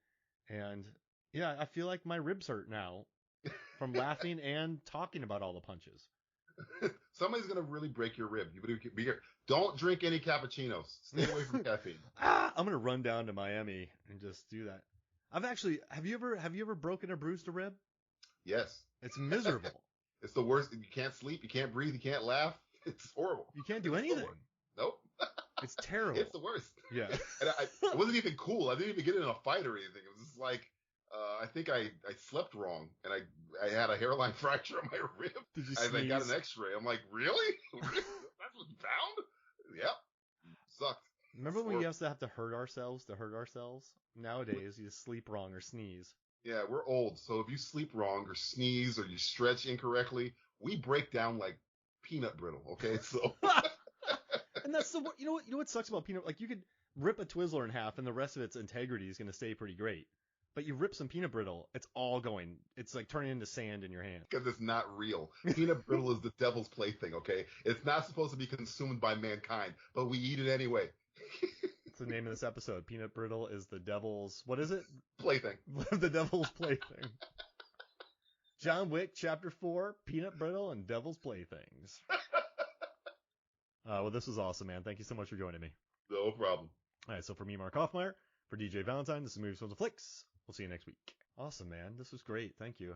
And, yeah, I feel like my ribs hurt now from laughing and talking about all the punches. Somebody's going to really break your rib. You better be here. Don't drink any cappuccinos. Stay away from caffeine. I'm going to run down to Miami and just do that. Have you ever broken or bruised a rib? Yes. It's miserable. It's the worst. You can't sleep. You can't breathe. You can't laugh. It's horrible. You can't do anything. Nope. It's terrible. It's the worst. Yeah. And it wasn't even cool. I didn't even get in a fight or anything. It was just like, I think I slept wrong and I had a hairline fracture on my rib. Did you I sneeze? got an x-ray. I'm like, really? That's what you found? Yep. Sucked. Remember when we used to have to hurt ourselves to hurt ourselves? Nowadays, you just sleep wrong or sneeze. Yeah, we're old. So if you sleep wrong or sneeze or you stretch incorrectly, we break down like peanut brittle. Okay. So. And that's you know what sucks about peanut, like you could rip a Twizzler in half and the rest of its integrity is going to stay pretty great. But you rip some peanut brittle, it's like turning into sand in your hand. Because it's not real. Peanut brittle is the devil's plaything, okay? It's not supposed to be consumed by mankind, but we eat it anyway. That's the name of this episode. Peanut brittle is the devil's, what is it? Plaything. The devil's plaything. John Wick, Chapter 4, Peanut Brittle and Devil's Playthings. Well, this was awesome, man. Thank you so much for joining me. No problem. All right, so for me, Mark Hoffmeyer, for DJ Valentine, this is Movies, Films, and Flicks. We'll see you next week. Awesome, man. This was great. Thank you.